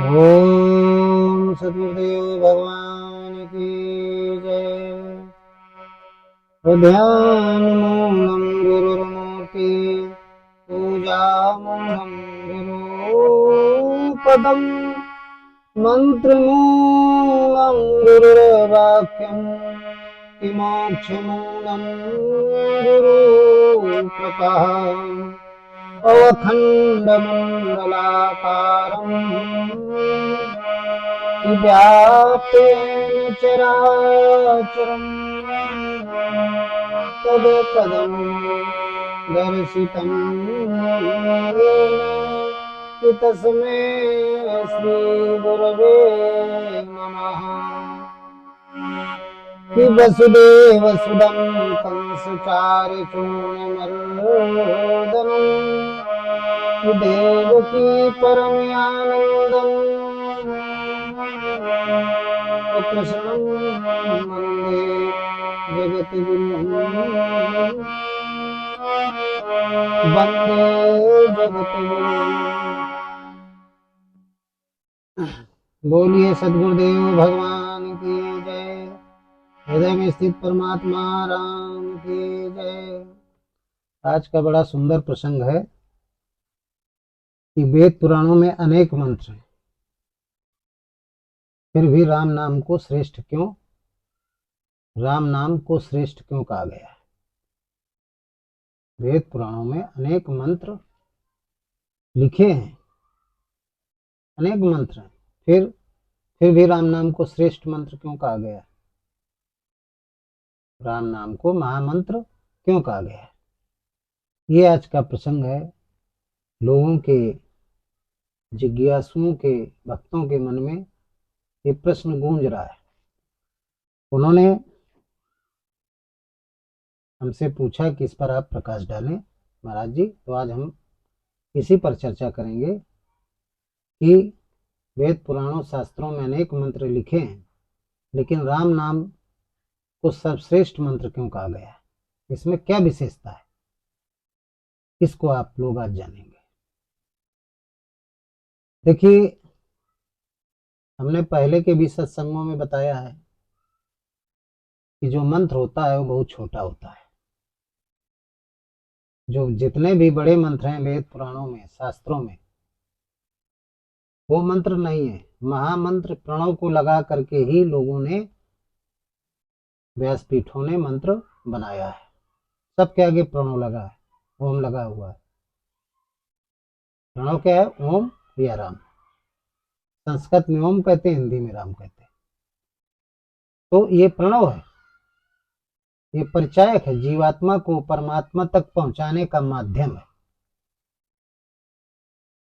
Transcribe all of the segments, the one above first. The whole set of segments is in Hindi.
ओम सदगुरुदेव भगवान की जय। ध्यान मूलम गुरुर्मूर्ति पूजा मूलम गुरुपदम मंत्र मूलम गुरुर्वाक्यम विमोक्ष मूलम गुरु कृपा अवखण्डमण्डलाकारम् व्याप्तेन चराचरम् तत्पदं दर्शितं येन तस्मै श्रीगुरवे नमः। वसुदेवसुदं कंसचारिचूर्णमर्दनम् देवकी परमयानन्दम् कृष्णं वन्दे जगद्गुरुं वन्दे जगद्गुरुं। बोलिए सद्गुरुदेव भगवान की जय। हृदय में स्थित परमात्मा राम की जय। आज का बड़ा सुंदर प्रसंग है कि वेद पुराणों में अनेक मंत्र हैं, फिर भी राम नाम को श्रेष्ठ क्यों कहा गया है। वेद पुराणों में अनेक मंत्र लिखे हैं, अनेक मंत्र हैं, फिर भी राम नाम को श्रेष्ठ मंत्र क्यों कहा गया है, राम नाम को महामंत्र क्यों कहा गया है। ये आज का प्रसंग है। लोगों के, जिज्ञासुओं के, भक्तों के मन में ये प्रश्न गूंज रहा है। उन्होंने हमसे पूछा कि इस पर आप प्रकाश डालें महाराज जी। तो आज हम इसी पर चर्चा करेंगे कि वेद पुराणों शास्त्रों में अनेक मंत्र लिखे हैं, लेकिन राम नाम को सर्वश्रेष्ठ मंत्र क्यों कहा गया है, इसमें क्या विशेषता है, इसको आप लोग आज जानेंगे। देखिए, हमने पहले के भी सत्संगों में बताया है कि जो मंत्र होता है वो बहुत छोटा होता है। जो जितने भी बड़े मंत्र हैं वेद पुराणों में, शास्त्रों में, वो मंत्र नहीं है। महामंत्र प्रणव को लगा करके ही लोगों ने, व्यासपीठों ने मंत्र बनाया है। सबके आगे प्रणव लगा है, ओम लगा हुआ है। प्रणव क्या है? ओम या राम। संस्कृत में ओम कहते हैं, हिंदी में राम कहते हैं। तो ये प्रणव है, ये परिचायक है, जीवात्मा को परमात्मा तक पहुंचाने का माध्यम है,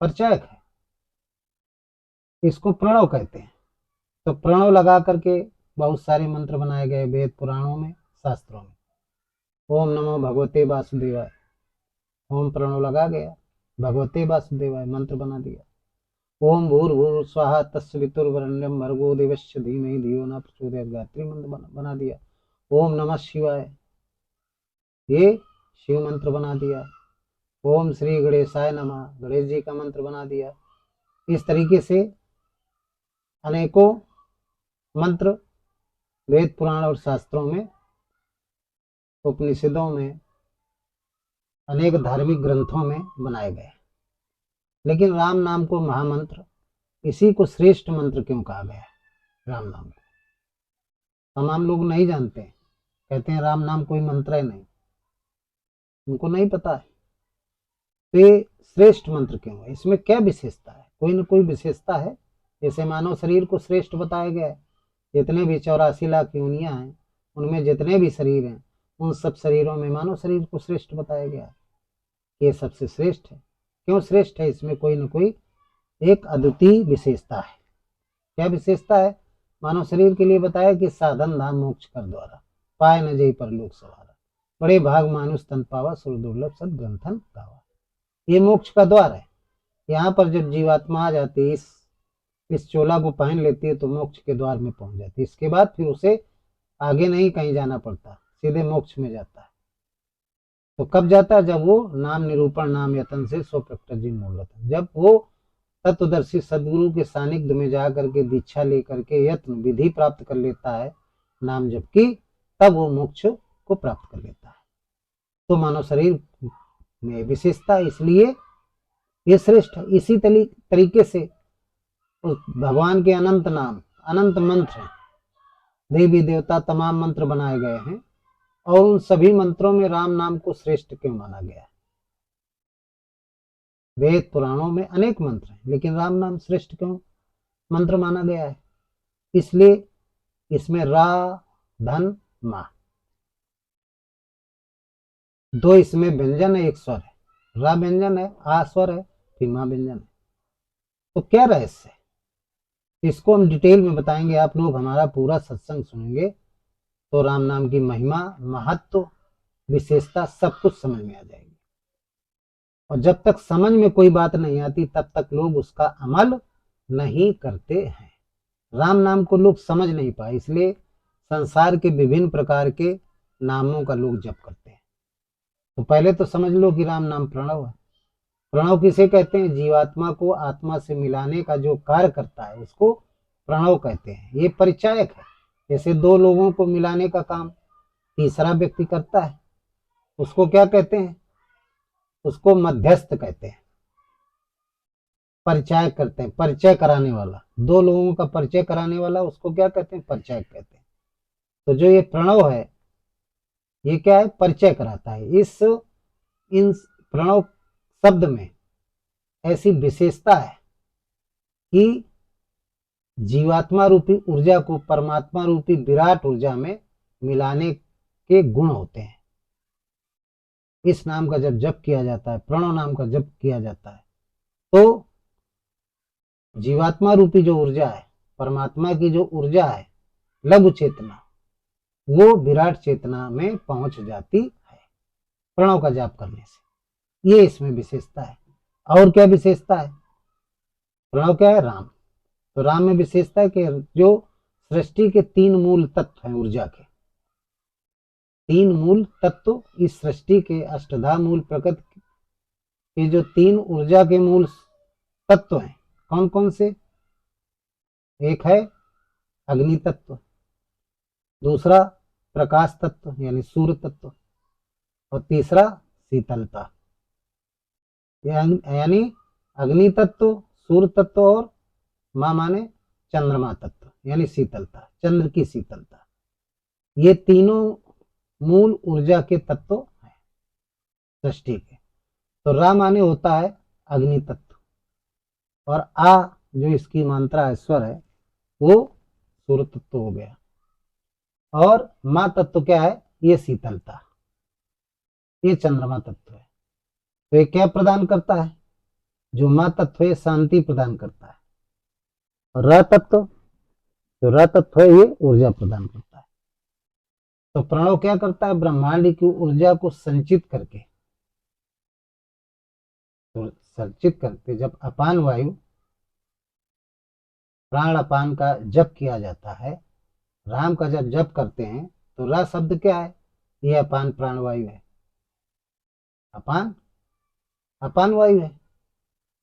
परिचायक है, इसको प्रणव कहते हैं। तो प्रणव लगा करके बहुत सारे मंत्र बनाए गए वेद पुराणों में, शास्त्रों में। ओम नमो भगवते वासुदेवाय, ओम प्रणव लगा गया, भगवते वासुदेवाय मंत्र बना दिया। ओम भूर्भुवः स्वाहा तत्सवितुर्वरेण्यं भर्गो देवस्य धीमहि धियो न प्रचोदयात्, गायत्री मंत्र बना दिया। ओम नमः शिवाय, ये शिव मंत्र बना दिया। ओम श्री गणेशाय नमः, गणेश जी का मंत्र बना दिया। इस तरीके से अनेकों मंत्र वेद पुराण और शास्त्रों में, उपनिषदों में, अनेक धार्मिक ग्रंथों में बनाए गए। लेकिन राम नाम को महामंत्र, इसी को श्रेष्ठ मंत्र क्यों कहा गया है? राम नाम को तमाम लोग नहीं जानते, कहते हैं राम नाम कोई मंत्र है नहीं, उनको नहीं पता है। तो ये श्रेष्ठ मंत्र क्यों है, इसमें क्या विशेषता है? कोई न कोई विशेषता है। जैसे मानव शरीर को श्रेष्ठ बताया गया है, जितने भी 84 लाख योनियां हैं, उनमें जितने भी शरीर हैं, उन सब शरीरों में मानव शरीर को श्रेष्ठ बताया गया है। ये सबसे श्रेष्ठ है। क्यों श्रेष्ठ है? इसमें कोई न कोई एक अद्वितीय विशेषता है। क्या विशेषता है? मानव शरीर के लिए बताया कि साधन धाम मोक्ष कर द्वारा पाए न जई परलोक सवारा, बड़े भाग मानुष तन पावा, सुर दुर्लभ सद ग्रंथन गावा। ये मोक्ष का द्वार है। यहाँ पर जब जीवात्मा आ जाती है, इस चोला को पहन लेती है, तो मोक्ष के द्वार में पहुंच जाती है। इसके बाद फिर उसे आगे नहीं कहीं जाना पड़ता, सीधे मोक्ष में जाता है। तो कब जाता है? जब वो नाम निरूपण नाम यतन से स्वप्रकट जी मूलत, जब वो तत्वदर्शी सदगुरु के सानिध्य में जा करके दीक्षा लेकर के यत्न विधि प्राप्त कर लेता है नाम जप की, तब वो मोक्ष को प्राप्त कर लेता है। तो मानव शरीर में विशेषता, इसलिए ये श्रेष्ठ है। इसी तरीके से उस भगवान के अनंत नाम, अनंत मंत्र हैं, देवी देवता तमाम मंत्र बनाए गए हैं, और उन सभी मंत्रों में राम नाम को श्रेष्ठ क्यों माना गया है? वेद पुराणों में अनेक मंत्र हैं, लेकिन राम नाम श्रेष्ठ क्यों मंत्र माना गया है? इसलिए इसमें रा धन मा, दो इसमें व्यंजन है, एक स्वर है। रा व्यंजन है, आ स्वर है, फिर मा व्यंजन है। तो क्या रहस्य है, इसको हम डिटेल में बताएंगे। आप लोग हमारा पूरा सत्संग सुनेंगे तो राम नाम की महिमा, महत्व, विशेषता सब कुछ समझ में आ जाएगी। और जब तक समझ में कोई बात नहीं आती तब तक लोग उसका अमल नहीं करते हैं। राम नाम को लोग समझ नहीं पाए, इसलिए संसार के विभिन्न प्रकार के नामों का लोग जप करते हैं। तो पहले तो समझ लो कि राम नाम प्रणव है। प्रणव किसे कहते हैं? जीवात्मा को आत्मा से मिलाने का जो कार्य करता है उसको प्रणव कहते हैं। ये परिचायक है, जैसे दो लोगों को मिलाने का काम तीसरा व्यक्ति करता है, उसको क्या कहते हैं? उसको मध्यस्थ कहते हैं। परिचय करते हैं, परिचय कराने वाला, दो लोगों का परिचय कराने वाला, उसको क्या कहते हैं? परिचय कहते हैं। तो जो ये प्रणव है, ये क्या है? परिचय कराता है। इन प्रणव शब्द में ऐसी विशेषता है कि जीवात्मा रूपी ऊर्जा को परमात्मा रूपी विराट ऊर्जा में मिलाने के गुण होते हैं। इस नाम का जब जप किया जाता है, प्रणव नाम का जप किया जाता है, तो जीवात्मा रूपी जो ऊर्जा है, परमात्मा की जो ऊर्जा है, लघु चेतना, वो विराट चेतना में पहुंच जाती है प्रणव का जाप करने से। ये इसमें विशेषता है। और क्या विशेषता है? प्रणव क्या है? राम। तो राम में विशेषता है कि जो सृष्टि के तीन मूल तत्व हैं, ऊर्जा के तीन मूल तत्व, इस सृष्टि के अष्टधा मूल प्रकृति के जो तीन ऊर्जा के मूल तत्व हैं, कौन कौन से? एक है अग्नि तत्व, दूसरा प्रकाश तत्व यानी सूर्य तत्व, और तीसरा शीतलता यानी अग्नि तत्व, सूर्य तत्व, और मां माने चंद्रमा तत्व यानी शीतलता, चंद्र की शीतलता। ये तीनों मूल ऊर्जा के तत्व हैं सृष्टि के। तो रा माने होता है अग्नि तत्व, और आ जो इसकी मात्रा है, स्वर है, वो सूर्य तत्व हो गया, और मां तत्व क्या है? ये शीतलता, ये चंद्रमा तत्व है। तो ये क्या प्रदान करता है? जो मां तत्व है शांति प्रदान करता है, और र तत्व, जो र तत्व है, ये ऊर्जा प्रदान करता है। तो प्रणव क्या करता है? ब्रह्मांड की ऊर्जा को संचित करके, तो संचित करके जब अपान वायु, प्राण अपान का जप किया जाता है, राम का जब जप करते हैं, तो र शब्द क्या है? ये अपान प्राण वायु है। अपान अपान वायु है,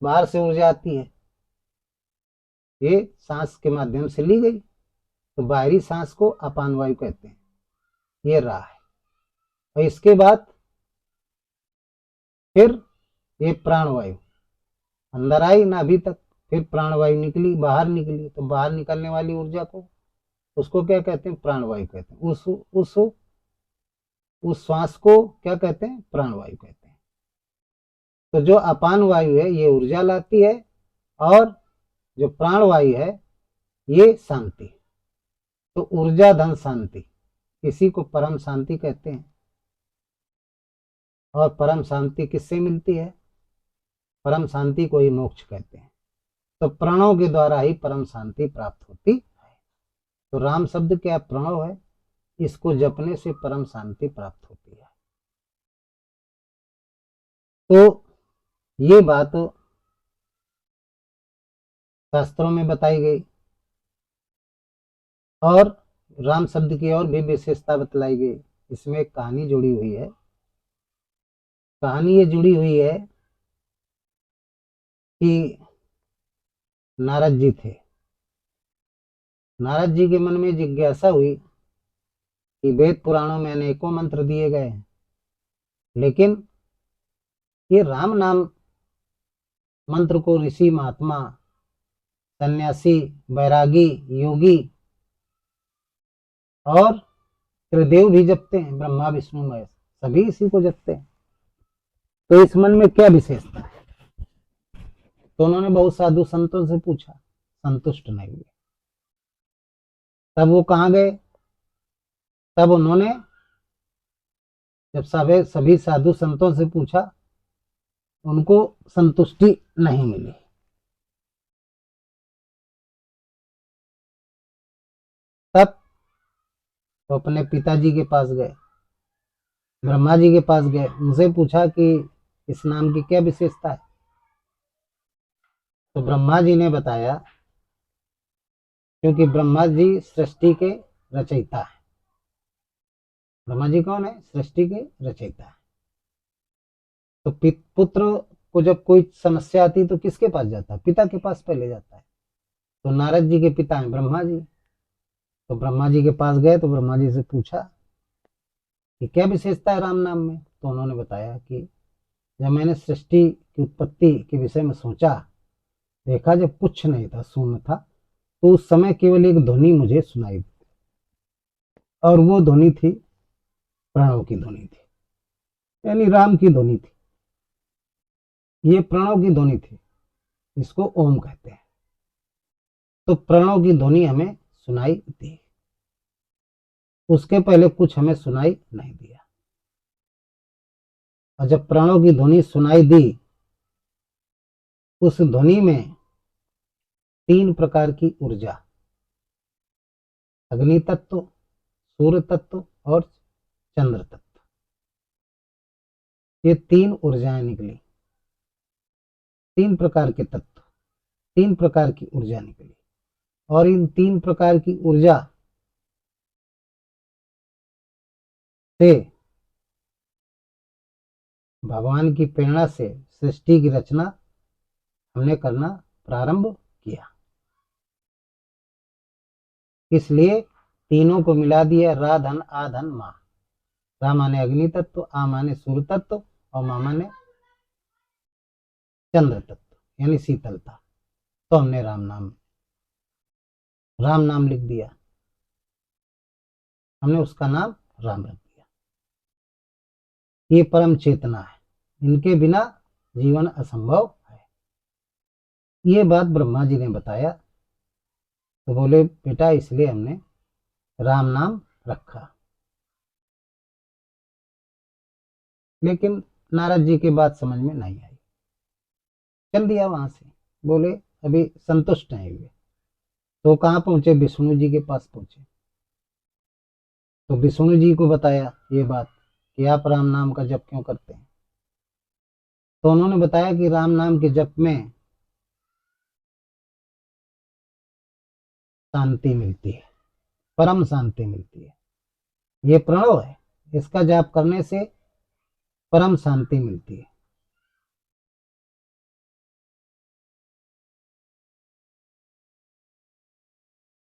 बाहर से ऊर्जा आती है, ये सांस के माध्यम से ली गई, तो बाहरी सांस को अपान वायु कहते हैं। ये रा है। और इसके बाद फिर ये प्राण वायु अंदर आई ना अभी तक, फिर प्राण वायु निकली, बाहर निकली, तो बाहर निकलने वाली ऊर्जा को, उसको क्या कहते हैं? प्राण वायु कहते हैं। उस श्वास को क्या कहते हैं? प्राण वायु कहते हैं। तो जो अपान वायु है ये ऊर्जा लाती है, और जो प्राण वायु है ये शांति। तो ऊर्जा धन शांति, इसी को परम शांति कहते हैं। और परम शांति किससे मिलती है? परम शांति को ही मोक्ष कहते हैं। तो प्रणव के द्वारा ही परम शांति प्राप्त होती है। तो राम शब्द क्या? प्रणव है, इसको जपने से परम शांति प्राप्त होती है। तो ये बात शास्त्रों में बताई गई, और राम शब्द की और भी विशेषता बतलाई गई। इसमें एक कहानी जुड़ी हुई है। कहानी ये जुड़ी हुई है कि नारद जी थे। नारद जी के मन में जिज्ञासा हुई कि वेद पुराणों में अनेकों मंत्र दिए गए हैं, लेकिन ये राम नाम मंत्र को ऋषि, महात्मा, सन्यासी, बैरागी, योगी और त्रिदेव भी जपते हैं। ब्रह्मा, विष्णु, महेश सभी इसी को जपते हैं, तो इस मन में क्या विशेषता है? तो उन्होंने बहुत साधु संतों से पूछा, संतुष्ट नहीं हुए। तब वो कहाँ गए? तब उन्होंने जब सभी साधु संतों से पूछा, उनको संतुष्टि नहीं मिली। तब वो अपने पिताजी के पास गए, ब्रह्मा जी के पास गए, उनसे पूछा कि इस नाम की क्या विशेषता है? तो ब्रह्मा जी ने बताया, क्योंकि ब्रह्मा जी सृष्टि के रचयिता है। ब्रह्मा जी कौन है? सृष्टि के रचयिता है। तो पुत्र को जब कोई समस्या आती तो किसके पास जाता है? पिता के पास पहले जाता है। तो नारद जी के पिता हैं ब्रह्मा जी। तो ब्रह्मा जी के पास गए तो ब्रह्मा जी से पूछा कि क्या विशेषता है राम नाम में? तो उन्होंने बताया कि जब मैंने सृष्टि की उत्पत्ति के विषय में सोचा, देखा जब कुछ नहीं था, शून्य था, तो उस समय केवल एक ध्वनि मुझे सुनाई दी, और वो ध्वनि थी प्रणव की ध्वनि थी, यानी राम की ध्वनि थी। ये प्रणव की ध्वनि थी, इसको ओम कहते हैं। तो प्रणव की ध्वनि हमें सुनाई दी, उसके पहले कुछ हमें सुनाई नहीं दिया। और जब प्रणव की ध्वनि सुनाई दी, उस ध्वनि में 3 प्रकार की ऊर्जा, अग्नि तत्व, सूर्य तत्व और चंद्र तत्व, ये 3 ऊर्जाएं निकली। 3 प्रकार के तत्व, 3 प्रकार की ऊर्जा निकली, और इन 3 प्रकार की ऊर्जा से भगवान की प्रेरणा से सृष्टि की रचना हमने करना प्रारंभ किया। इसलिए तीनों को मिला दिया, रा धन आ धन मा। रा माने अग्नि तत्व, आ माने सूर्य तत्व, और मा माने चंद्र तत्व, यानी शीतलता। तो हमने राम नाम लिख दिया, हमने उसका नाम राम रख दिया। ये परम चेतना है, इनके बिना जीवन असंभव है। ये बात ब्रह्मा जी ने बताया, तो बोले बेटा इसलिए हमने राम नाम रखा। लेकिन नारद जी की बात समझ में नहीं आई, चल दिया वहां से। बोले अभी संतुष्ट नहीं हुए, तो कहाँ पहुंचे? विष्णु जी के पास पहुंचे। तो विष्णु जी को बताया ये बात कि आप राम नाम का जप क्यों करते हैं? तो उन्होंने बताया कि राम नाम के जप में शांति मिलती है, परम शांति मिलती है। ये प्रणव है, इसका जाप करने से परम शांति मिलती है।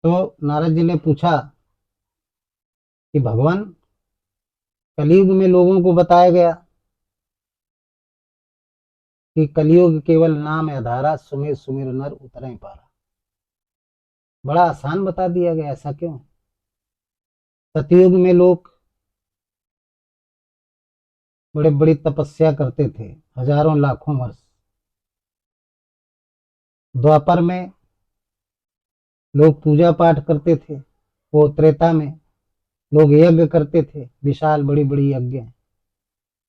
तो नारद जी ने पूछा कि भगवान, कलयुग में लोगों को बताया गया कि कलयुग केवल नाम आधारा, सुमिर सुमिर नर उतरे पारा। बड़ा आसान बता दिया गया, ऐसा क्यों? सतयुग में लोग बड़े बड़ी तपस्या करते थे, हजारों लाखों वर्ष। द्वापर में लोग पूजा पाठ करते थे। वो त्रेता में लोग यज्ञ करते थे, विशाल बड़ी बड़ी यज्ञ।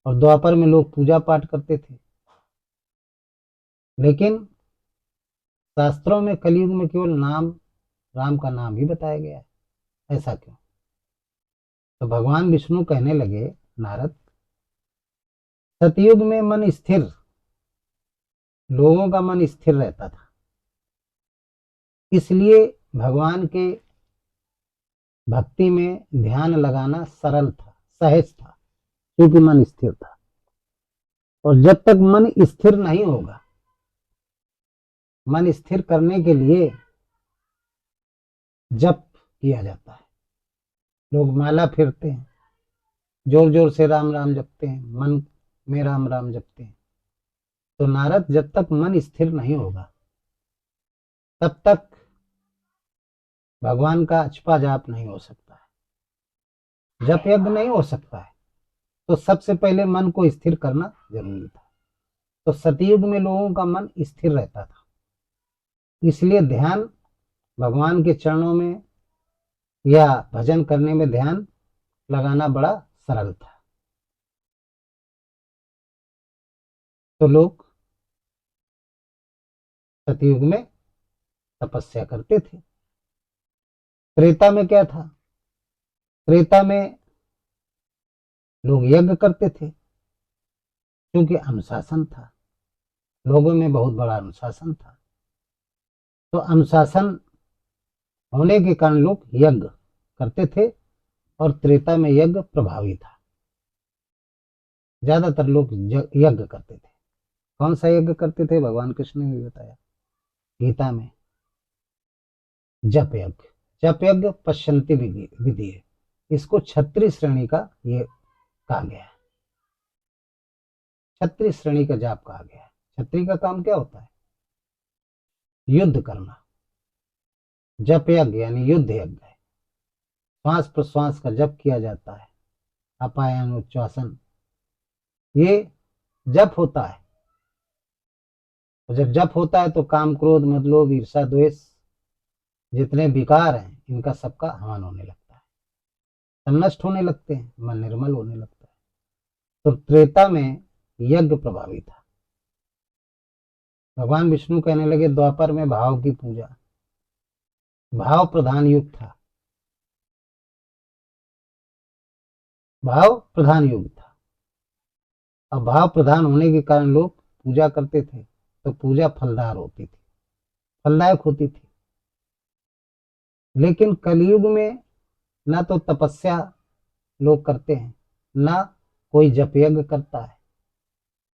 और द्वापर में लोग पूजा पाठ करते थे। लेकिन शास्त्रों में कलयुग में केवल नाम, राम का नाम ही बताया गया है, ऐसा क्यों? तो भगवान विष्णु कहने लगे, नारद, सतयुग में मन स्थिर, लोगों का मन स्थिर रहता था, इसलिए भगवान के भक्ति में ध्यान लगाना सरल था, सहज था, क्योंकि मन स्थिर था। और जब तक मन स्थिर नहीं होगा, मन स्थिर करने के लिए जप किया जाता है। लोग माला फिरते हैं, जोर जोर से राम राम जपते हैं, मन में राम राम जपते हैं। तो नारद, जब तक मन स्थिर नहीं होगा तब तक भगवान का अचपा जाप नहीं हो सकता है, जप यज्ञ नहीं हो सकता है। तो सबसे पहले मन को स्थिर करना जरूरी था। तो सतयुग में लोगों का मन स्थिर रहता था, इसलिए ध्यान भगवान के चरणों में या भजन करने में ध्यान लगाना बड़ा सरल था। तो लोग सतयुग में तपस्या करते थे। त्रेता में क्या था? त्रेता में लोग यज्ञ करते थे, क्योंकि अनुशासन था, लोगों में बहुत बड़ा अनुशासन था। तो अनुशासन होने के कारण लोग यज्ञ करते थे, और त्रेता में यज्ञ प्रभावी था। ज्यादातर लोग यज्ञ करते थे। कौन सा यज्ञ करते थे? भगवान कृष्ण ने भी बताया गीता में, जप यज्ञ। जप यज्ञ पश्यंती विधि है, इसको क्षत्रिय श्रेणी का ये कहा गया है। क्षत्रिय श्रेणी का जाप कहा गया है। क्षत्रिय का काम क्या होता है? युद्ध करना। जप यज्ञ यानी युद्ध यज्ञ है। श्वास प्रश्वास का जप किया जाता है, अपायन उच्चासन, ये जप होता है। और जब जप होता है तो काम क्रोध मद लोभ ईर्षा द्वेष जितने विकार हैं, इनका सबका हवन होने लगता है, सब नष्ट होने लगते हैं, मन निर्मल होने लगता है। तो त्रेता में यज्ञ प्रभावी था। भगवान विष्णु कहने लगे द्वापर में भाव की पूजा, भाव प्रधान युग था, भाव प्रधान युग था। अब भाव प्रधान होने के कारण लोग पूजा करते थे, तो पूजा फलदार होती थी, फलदायक होती थी। लेकिन कलयुग में ना तो तपस्या लोग करते हैं, ना कोई जप यज्ञ करता है,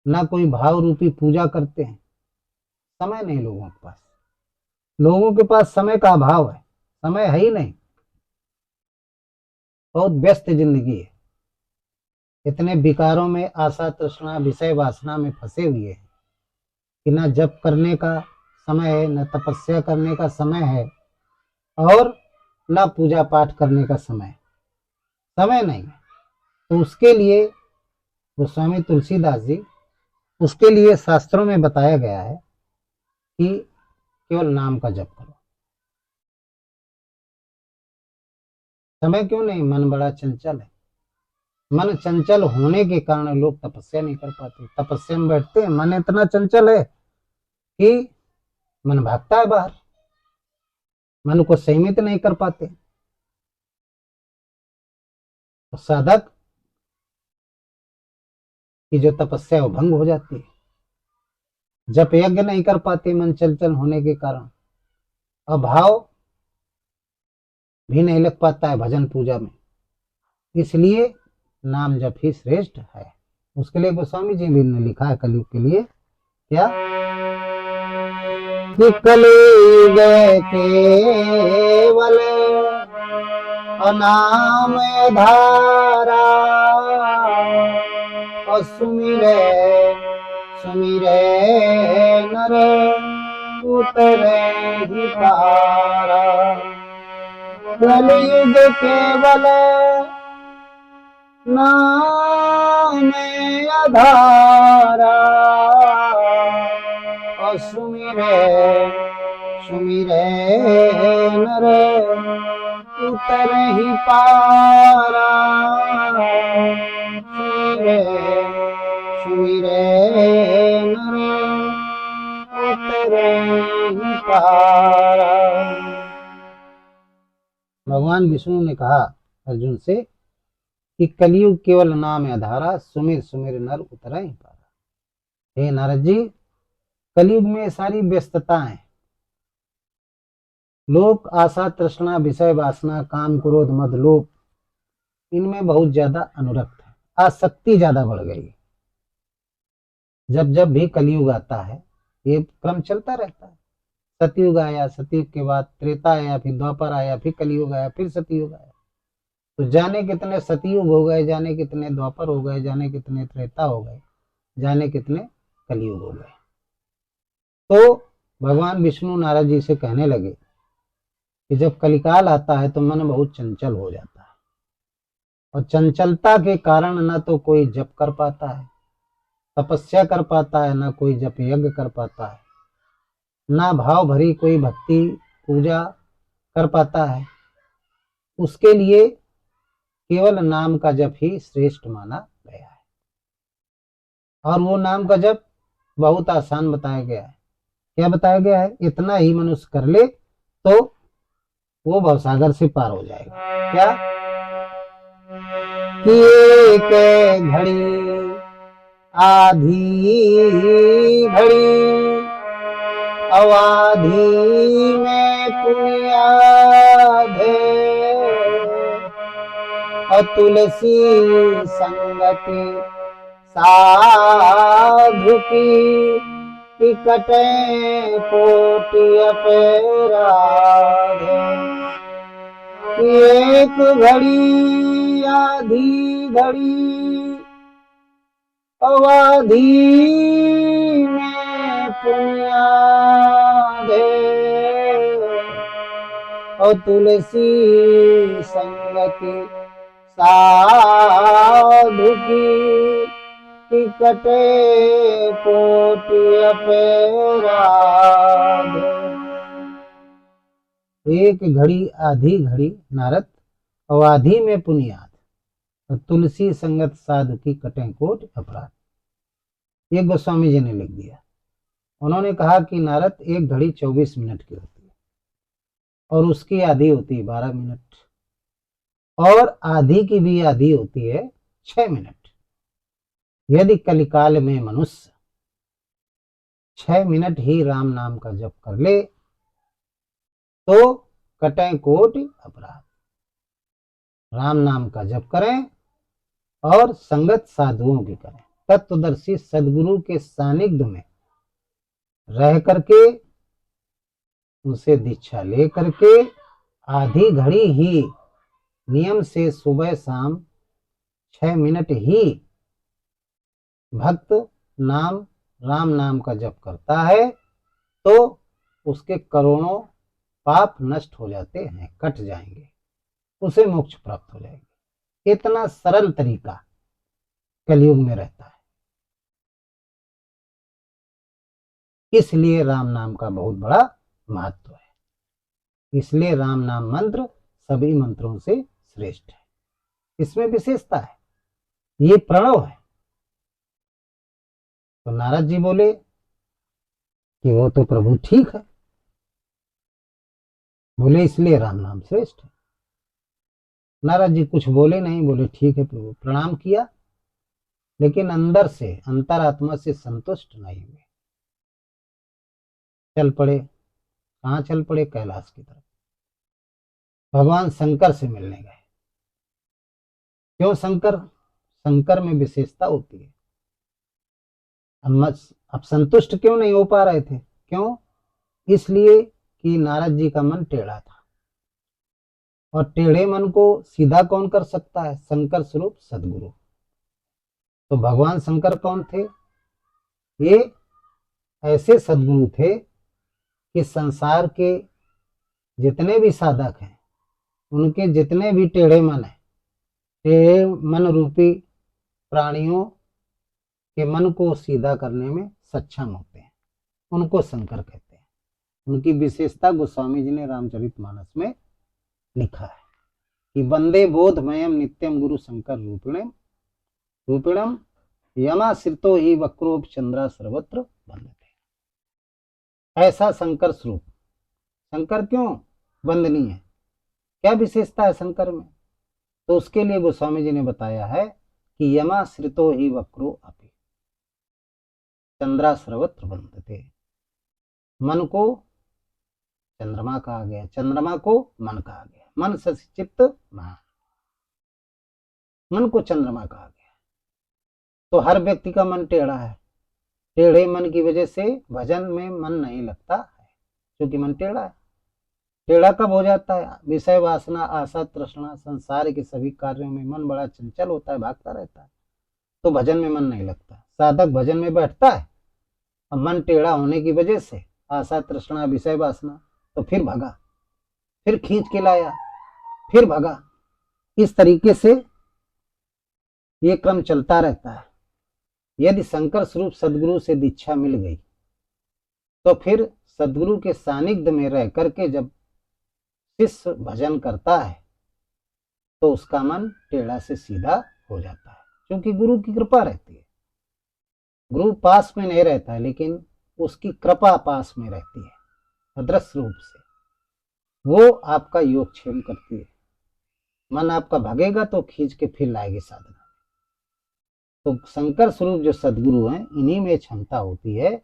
ना कोई भाव रूपी पूजा करते हैं। समय नहीं लोगों के पास, लोगों के पास समय का अभाव है, समय है ही नहीं, बहुत व्यस्त जिंदगी है। इतने विकारों में, आशा तृष्णा विषय वासना में फंसे हुए हैं कि ना जप करने का समय है, ना तपस्या करने का समय है, और ना पूजा पाठ करने का समय नहीं है। तो उसके लिए गोस्वामी तुलसीदास जी, उसके लिए शास्त्रों में बताया गया है कि केवल नाम का जप करो। समय क्यों नहीं? मन बड़ा चंचल है। मन चंचल होने के कारण लोग तपस्या नहीं कर पाते। तपस्या में बैठते हैं, मन इतना चंचल है कि मन भागता है बाहर, मन को संयमित नहीं कर पाते। तो साधक की जो तपस्या वो भंग हो जाती है। जप यज्ञ नहीं कर पाते मन चंचल होने के कारण, अभाव भी नहीं लग पाता है भजन पूजा में। इसलिए नाम जप ही श्रेष्ठ है। उसके लिए गोस्वामी जी भी ने लिखा है कलयुग के लिए, क्या कि कलयुग केवल अनाम धारा, और सुमिरे सुमिरे नर उतरे ही पारा। कलयुग केवल नाम आधारा, और सुमिरे सुमिरे नर उतरे ही पारा। सुमिरे सुमिरे नर उतरे ही पारा। भगवान विष्णु ने कहा अर्जुन से कि कलयुग केवल नाम आधारा, सुमिर सुमिर नर उतरा ही पारा। हे नारद जी, कलयुग में सारी व्यस्तताएं, लोक आशा तृष्णा विषय वासना काम क्रोध मद लोभ, इनमें बहुत ज्यादा अनुरक्त है, आसक्ति ज्यादा बढ़ गई है। जब जब भी कलयुग आता है, ये क्रम चलता रहता है। सतयुग आया, सतयुग के बाद त्रेता आया, फिर द्वापर आया, फिर कलयुग आया, फिर सतयुग आया। तो जाने कितने सतयुग हो गए, जाने कितने द्वापर हो गए, जाने कितने त्रेता हो गए, जाने कितने कलयुग हो गए। तो भगवान विष्णु नारद जी से कहने लगे कि जब कलिकाल आता है तो मन बहुत चंचल हो जाता है, और चंचलता के कारण न तो कोई जप कर पाता है, तपस्या कर पाता है, ना कोई जप यज्ञ कर पाता है, ना भाव भरी कोई भक्ति पूजा कर पाता है। उसके लिए केवल नाम का जप ही श्रेष्ठ माना गया है। और वो नाम का जप बहुत आसान बताया गया है। क्या बताया गया है? इतना ही मनुष्य कर ले तो वो भवसागर से पार हो जाएगा। क्या कि एक घड़ी आधी घड़ी अवाधी में पुनियाधे, तुलसी संगति साधु की कटे कोटि अपराधे। एक घड़ी आधी घड़ी अवाधी में पुनियाधे, और तुलसी संगति साधु की कटे कोटि अपराध। एक घड़ी आधी घड़ी नारद अवाधी में पुनियाद, और तुलसी संगत साधु की कटे कोट अपराध। ये गोस्वामी जी ने लिख दिया। उन्होंने कहा कि नारद एक घड़ी 24 मिनट की होती है, और उसकी आधी होती है 12 मिनट, और आधी की भी आधी होती है 6 मिनट। यदि कलिकाल में मनुष्य 6 मिनट ही राम नाम का जप कर ले तो कटे कोटि अपराध। राम नाम का जप करें और संगत साधुओं की करें, तत्वदर्शी सदगुरु के सानिध्य में रह करके, उनसे दीक्षा ले करके आधी घड़ी ही नियम से सुबह शाम 6 मिनट ही भक्त राम नाम का जप करता है तो उसके करोड़ों पाप नष्ट हो जाते हैं, कट जाएंगे, उसे मोक्ष प्राप्त हो जाएगी। इतना सरल तरीका कलयुग में रहता है। इसलिए राम नाम का बहुत बड़ा महत्व है। इसलिए राम नाम मंत्र सभी मंत्रों से श्रेष्ठ है। इसमें विशेषता है, ये प्रणव है। तो नारद जी बोले कि वो तो प्रभु ठीक है, बोले इसलिए राम नाम श्रेष्ठ है। नारद जी कुछ बोले नहीं, बोले ठीक है प्रभु, प्रणाम किया, लेकिन अंदर से अंतरात्मा से संतुष्ट नहीं हुए। चल पड़े। कहाँ चल पड़े? कैलाश की तरफ। भगवान शंकर से मिलने गए। क्यों शंकर? शंकर में विशेषता होती है। अब संतुष्ट क्यों नहीं हो पा रहे थे? क्यों? इसलिए कि नारद जी का मन टेढ़ा था, और टेढ़े मन को सीधा कौन कर सकता है? शंकर स्वरूप सदगुरु। तो भगवान शंकर कौन थे? ये ऐसे सदगुरु थे कि संसार के जितने भी साधक हैं, उनके जितने भी टेढ़े मन हैं, टेढ़े मन रूपी प्राणियों के मन को सीधा करने में सक्षम होते हैं, उनको शंकर कहते हैं। उनकी विशेषता गोस्वामी जी ने रामचरितमानस में लिखा है कि वंदे बोधमयम नित्यम गुरु शंकर रूपिणम यमाश्रितो ही वक्रोप चंद्रा सर्वत्र वंदते। ऐसा शंकर स्वरूप। शंकर क्यों वंदनीय है? क्या विशेषता है शंकर में? तो उसके लिए गोस्वामी जी ने बताया है कि यमाश्रितो ही वक्रो अपि चंद्रा सर्वत्र वंदते। मन को चंद्रमा कहा गया, चंद्रमा को मन कहा गया, मन शशि चित्त महान, मन को चंद्रमा कहा गया। तो हर व्यक्ति का मन टेढ़ा है, टेढ़े मन की वजह से भजन में मन नहीं लगता है। क्योंकि मन टेढ़ा है। टेढ़ा कब हो जाता है? विषय वासना, आशा, तृष्णा, संसार के सभी कार्यों में मन बड़ा चंचल होता है, भागता रहता है, तो भजन में मन नहीं लगता। साधक भजन में बैठता है और मन टेढ़ा होने की वजह से आशा, तृष्णा, विषय वासना, तो फिर भगा, फिर खींच के लाया, फिर भगा। इस तरीके से ये क्रम चलता रहता है। यदि शंकर स्वरूप सदगुरु से दीक्षा मिल गई तो फिर सदगुरु के सानिध्य में रह करके जब शिष्य भजन करता है तो उसका मन टेढ़ा से सीधा हो जाता है, क्योंकि गुरु की कृपा रहती है। गुरु पास में नहीं रहता है, लेकिन उसकी कृपा पास में रहती है अदृश्य रूप से, वो आपका योगक्षेम करती है। मन आपका भागेगा तो खींच के फिर लाएगी साधना। तो शंकर स्वरूप जो सदगुरु हैं, इन्हीं में क्षमता होती है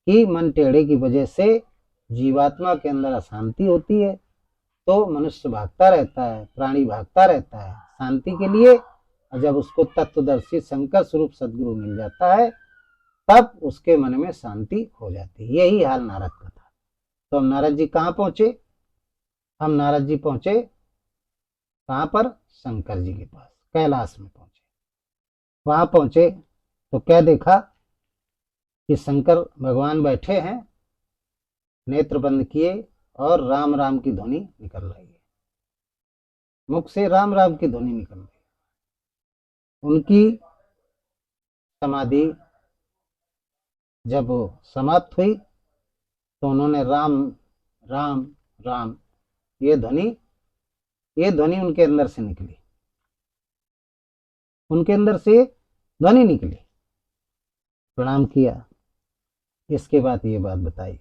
कि मन टेढ़े की वजह से जीवात्मा के अंदर अशांति होती है, तो मनुष्य भागता रहता है, प्राणी भागता रहता है शांति के लिए। और जब उसको तत्वदर्शी शंकर स्वरूप सदगुरु मिल जाता है तब उसके मन में शांति हो जाती है। यही हाल नारद का था। तो हम नारद जी कहाँ पहुंचे? हम नारद जी पहुंचे कहाँ पर? शंकर जी के पास, कैलाश में पहुंचे। वहां पहुंचे तो क्या देखा कि शंकर भगवान बैठे हैं, नेत्र बंद किए, और राम राम की ध्वनि निकल रही है, मुख से राम राम की ध्वनि निकल रही है। उनकी समाधि जब समाप्त हुई तो उन्होंने राम राम राम ये ध्वनि उनके अंदर से निकली, उनके अंदर से ध्वनि निकली। प्रणाम किया। इसके बाद ये बात बताई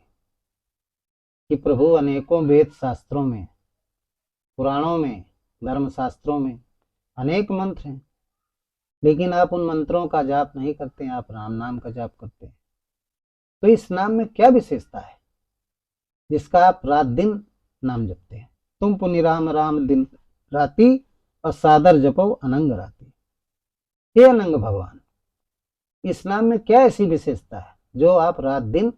कि प्रभु अनेकों वेद शास्त्रों में, पुराणों में, धर्म शास्त्रों में अनेक मंत्र हैं, लेकिन आप उन मंत्रों का जाप नहीं करते हैं, आप राम नाम का जाप करते हैं। तो इस नाम में क्या विशेषता है जिसका आप रात दिन नाम जपते हैं? तुम पुनि राम राम दिन राति और सादर जपो अनंग राति। हे अनंग भगवान, इस नाम में क्या ऐसी विशेषता है जो आप रात दिन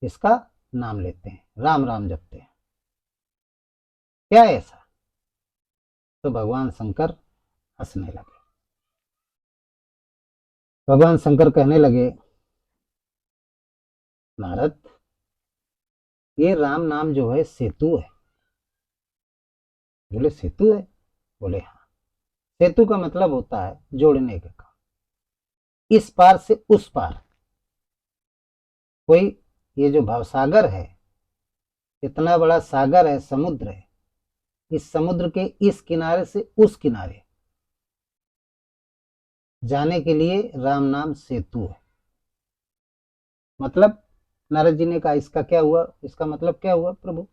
इसका नाम लेते हैं, राम राम जपते हैं? क्या है ऐसा? तो भगवान शंकर हंसने लगे। भगवान शंकर कहने लगे, नारद, ये राम नाम जो है सेतु है। बोले सेतु है? बोले हाँ। सेतु का मतलब होता है जोड़ने का काम, इस पार से उस पार। कोई ये जो भवसागर है, इतना बड़ा सागर है, समुद्र है, इस समुद्र के इस किनारे से उस किनारे जाने के लिए राम नाम सेतु है। मतलब नारद जी ने कहा इसका क्या हुआ, इसका मतलब क्या हुआ प्रभु?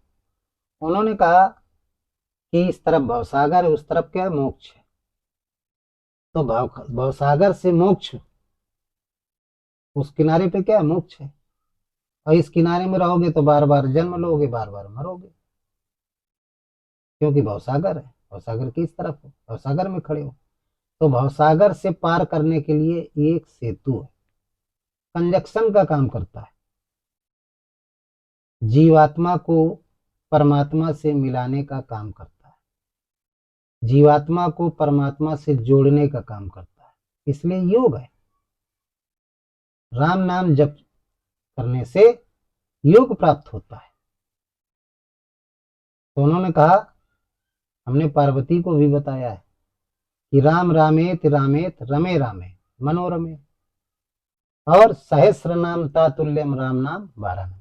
उन्होंने कहा कि इस तरफ भवसागर है, उस तरफ क्या है? मोक्ष है। तो भवसागर से मोक्ष, उस किनारे पे क्या है? मोक्ष है। और इस किनारे में रहोगे तो बार बार जन्म लोगे, बार बार मरोगे, क्योंकि भवसागर है। भवसागर की इस तरफ हो, भवसागर में खड़े हो। तो भवसागर से पार करने के लिए एक सेतु है, कंजक्शन का काम करता है, जीवात्मा को परमात्मा से मिलाने का काम करता है, जीवात्मा को परमात्मा से जोड़ने का काम करता है। इसलिए योग है। राम नाम जप करने से योग प्राप्त होता है। तो उन्होंने कहा, हमने पार्वती को भी बताया है कि राम रामेत रामेत रमे रामे मनोरमे, और सहस्र नाम तातुल्यम राम नाम 12 में।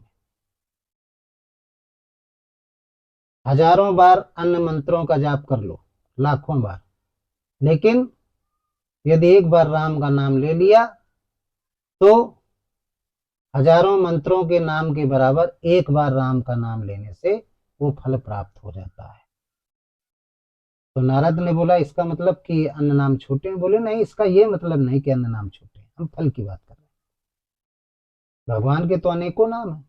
हजारों बार अन्य मंत्रों का जाप कर लो, लाखों बार, लेकिन यदि एक बार राम का नाम ले लिया तो हजारों मंत्रों के नाम के बराबर एक बार राम का नाम लेने से वो फल प्राप्त हो जाता है। तो नारद ने बोला इसका मतलब कि अन्य नाम छोटे हैं? बोले नहीं, इसका ये मतलब नहीं कि अन्य नाम छोटे हैं, हम फल की बात कर रहे हैं। भगवान के तो अनेकों नाम है,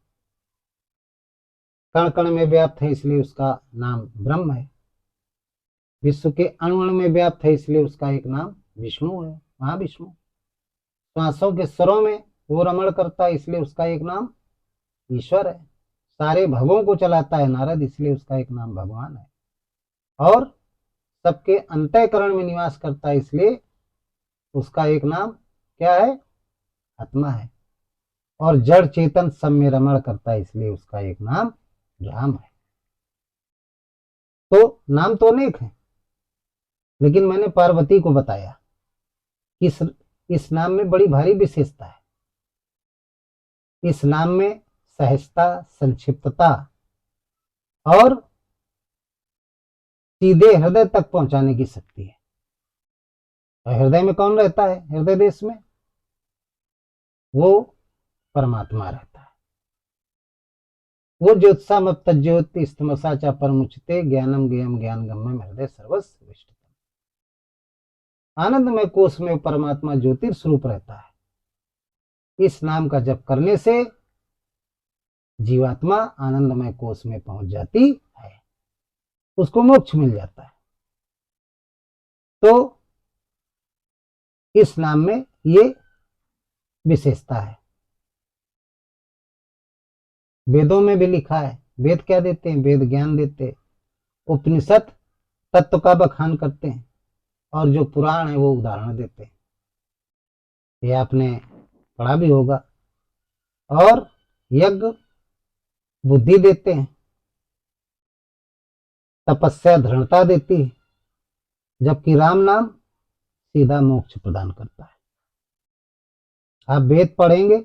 कण कण में व्याप्त है इसलिए उसका नाम ब्रह्म है, विश्व के अणु अणु में व्याप्त है इसलिए उसका एक नाम विष्णु है, महाविष्णु। श्वासों के स्वरों में वो रमण करता है इसलिए उसका एक नाम ईश्वर है। सारे भवों को चलाता है नारद, इसलिए उसका एक नाम भगवान है। और सबके अंतःकरण में निवास करता है, इसलिए उसका एक नाम क्या है? आत्मा है। और जड़ चेतन सब में रमण करता है, इसलिए उसका एक नाम राम है। तो नाम तो अनेक है, लेकिन मैंने पार्वती को बताया कि इस नाम में बड़ी भारी विशेषता है। इस नाम में सहजता, संक्षिप्तता और सीधे हृदय तक पहुंचाने की शक्ति है। और हृदय में कौन रहता है? हृदय देश में वो परमात्मा रहता है। वो ज्योत्सामप तज्ज्योति स्तमसा च परमुच्यते ज्ञानम ज्ञेयम ज्ञान गम्यम हृदय सर्वस्व विष्टतम। आनंदमय कोश में परमात्मा ज्योतिर्स्वरूप रहता है। इस नाम का जप करने से जीवात्मा आनंदमय कोश में पहुंच जाती है, उसको मोक्ष मिल जाता है। तो इस नाम में ये विशेषता है। वेदों में भी लिखा है। वेद क्या देते हैं? वेद ज्ञान देते हैं। उपनिषद तत्व का बखान करते हैं, और जो पुराण है वो उदाहरण देते हैं। ये आपने पढ़ा भी होगा। और यज्ञ बुद्धि देते हैं, तपस्या दृढ़ता देती है, जबकि राम नाम सीधा मोक्ष प्रदान करता है। आप वेद पढ़ेंगे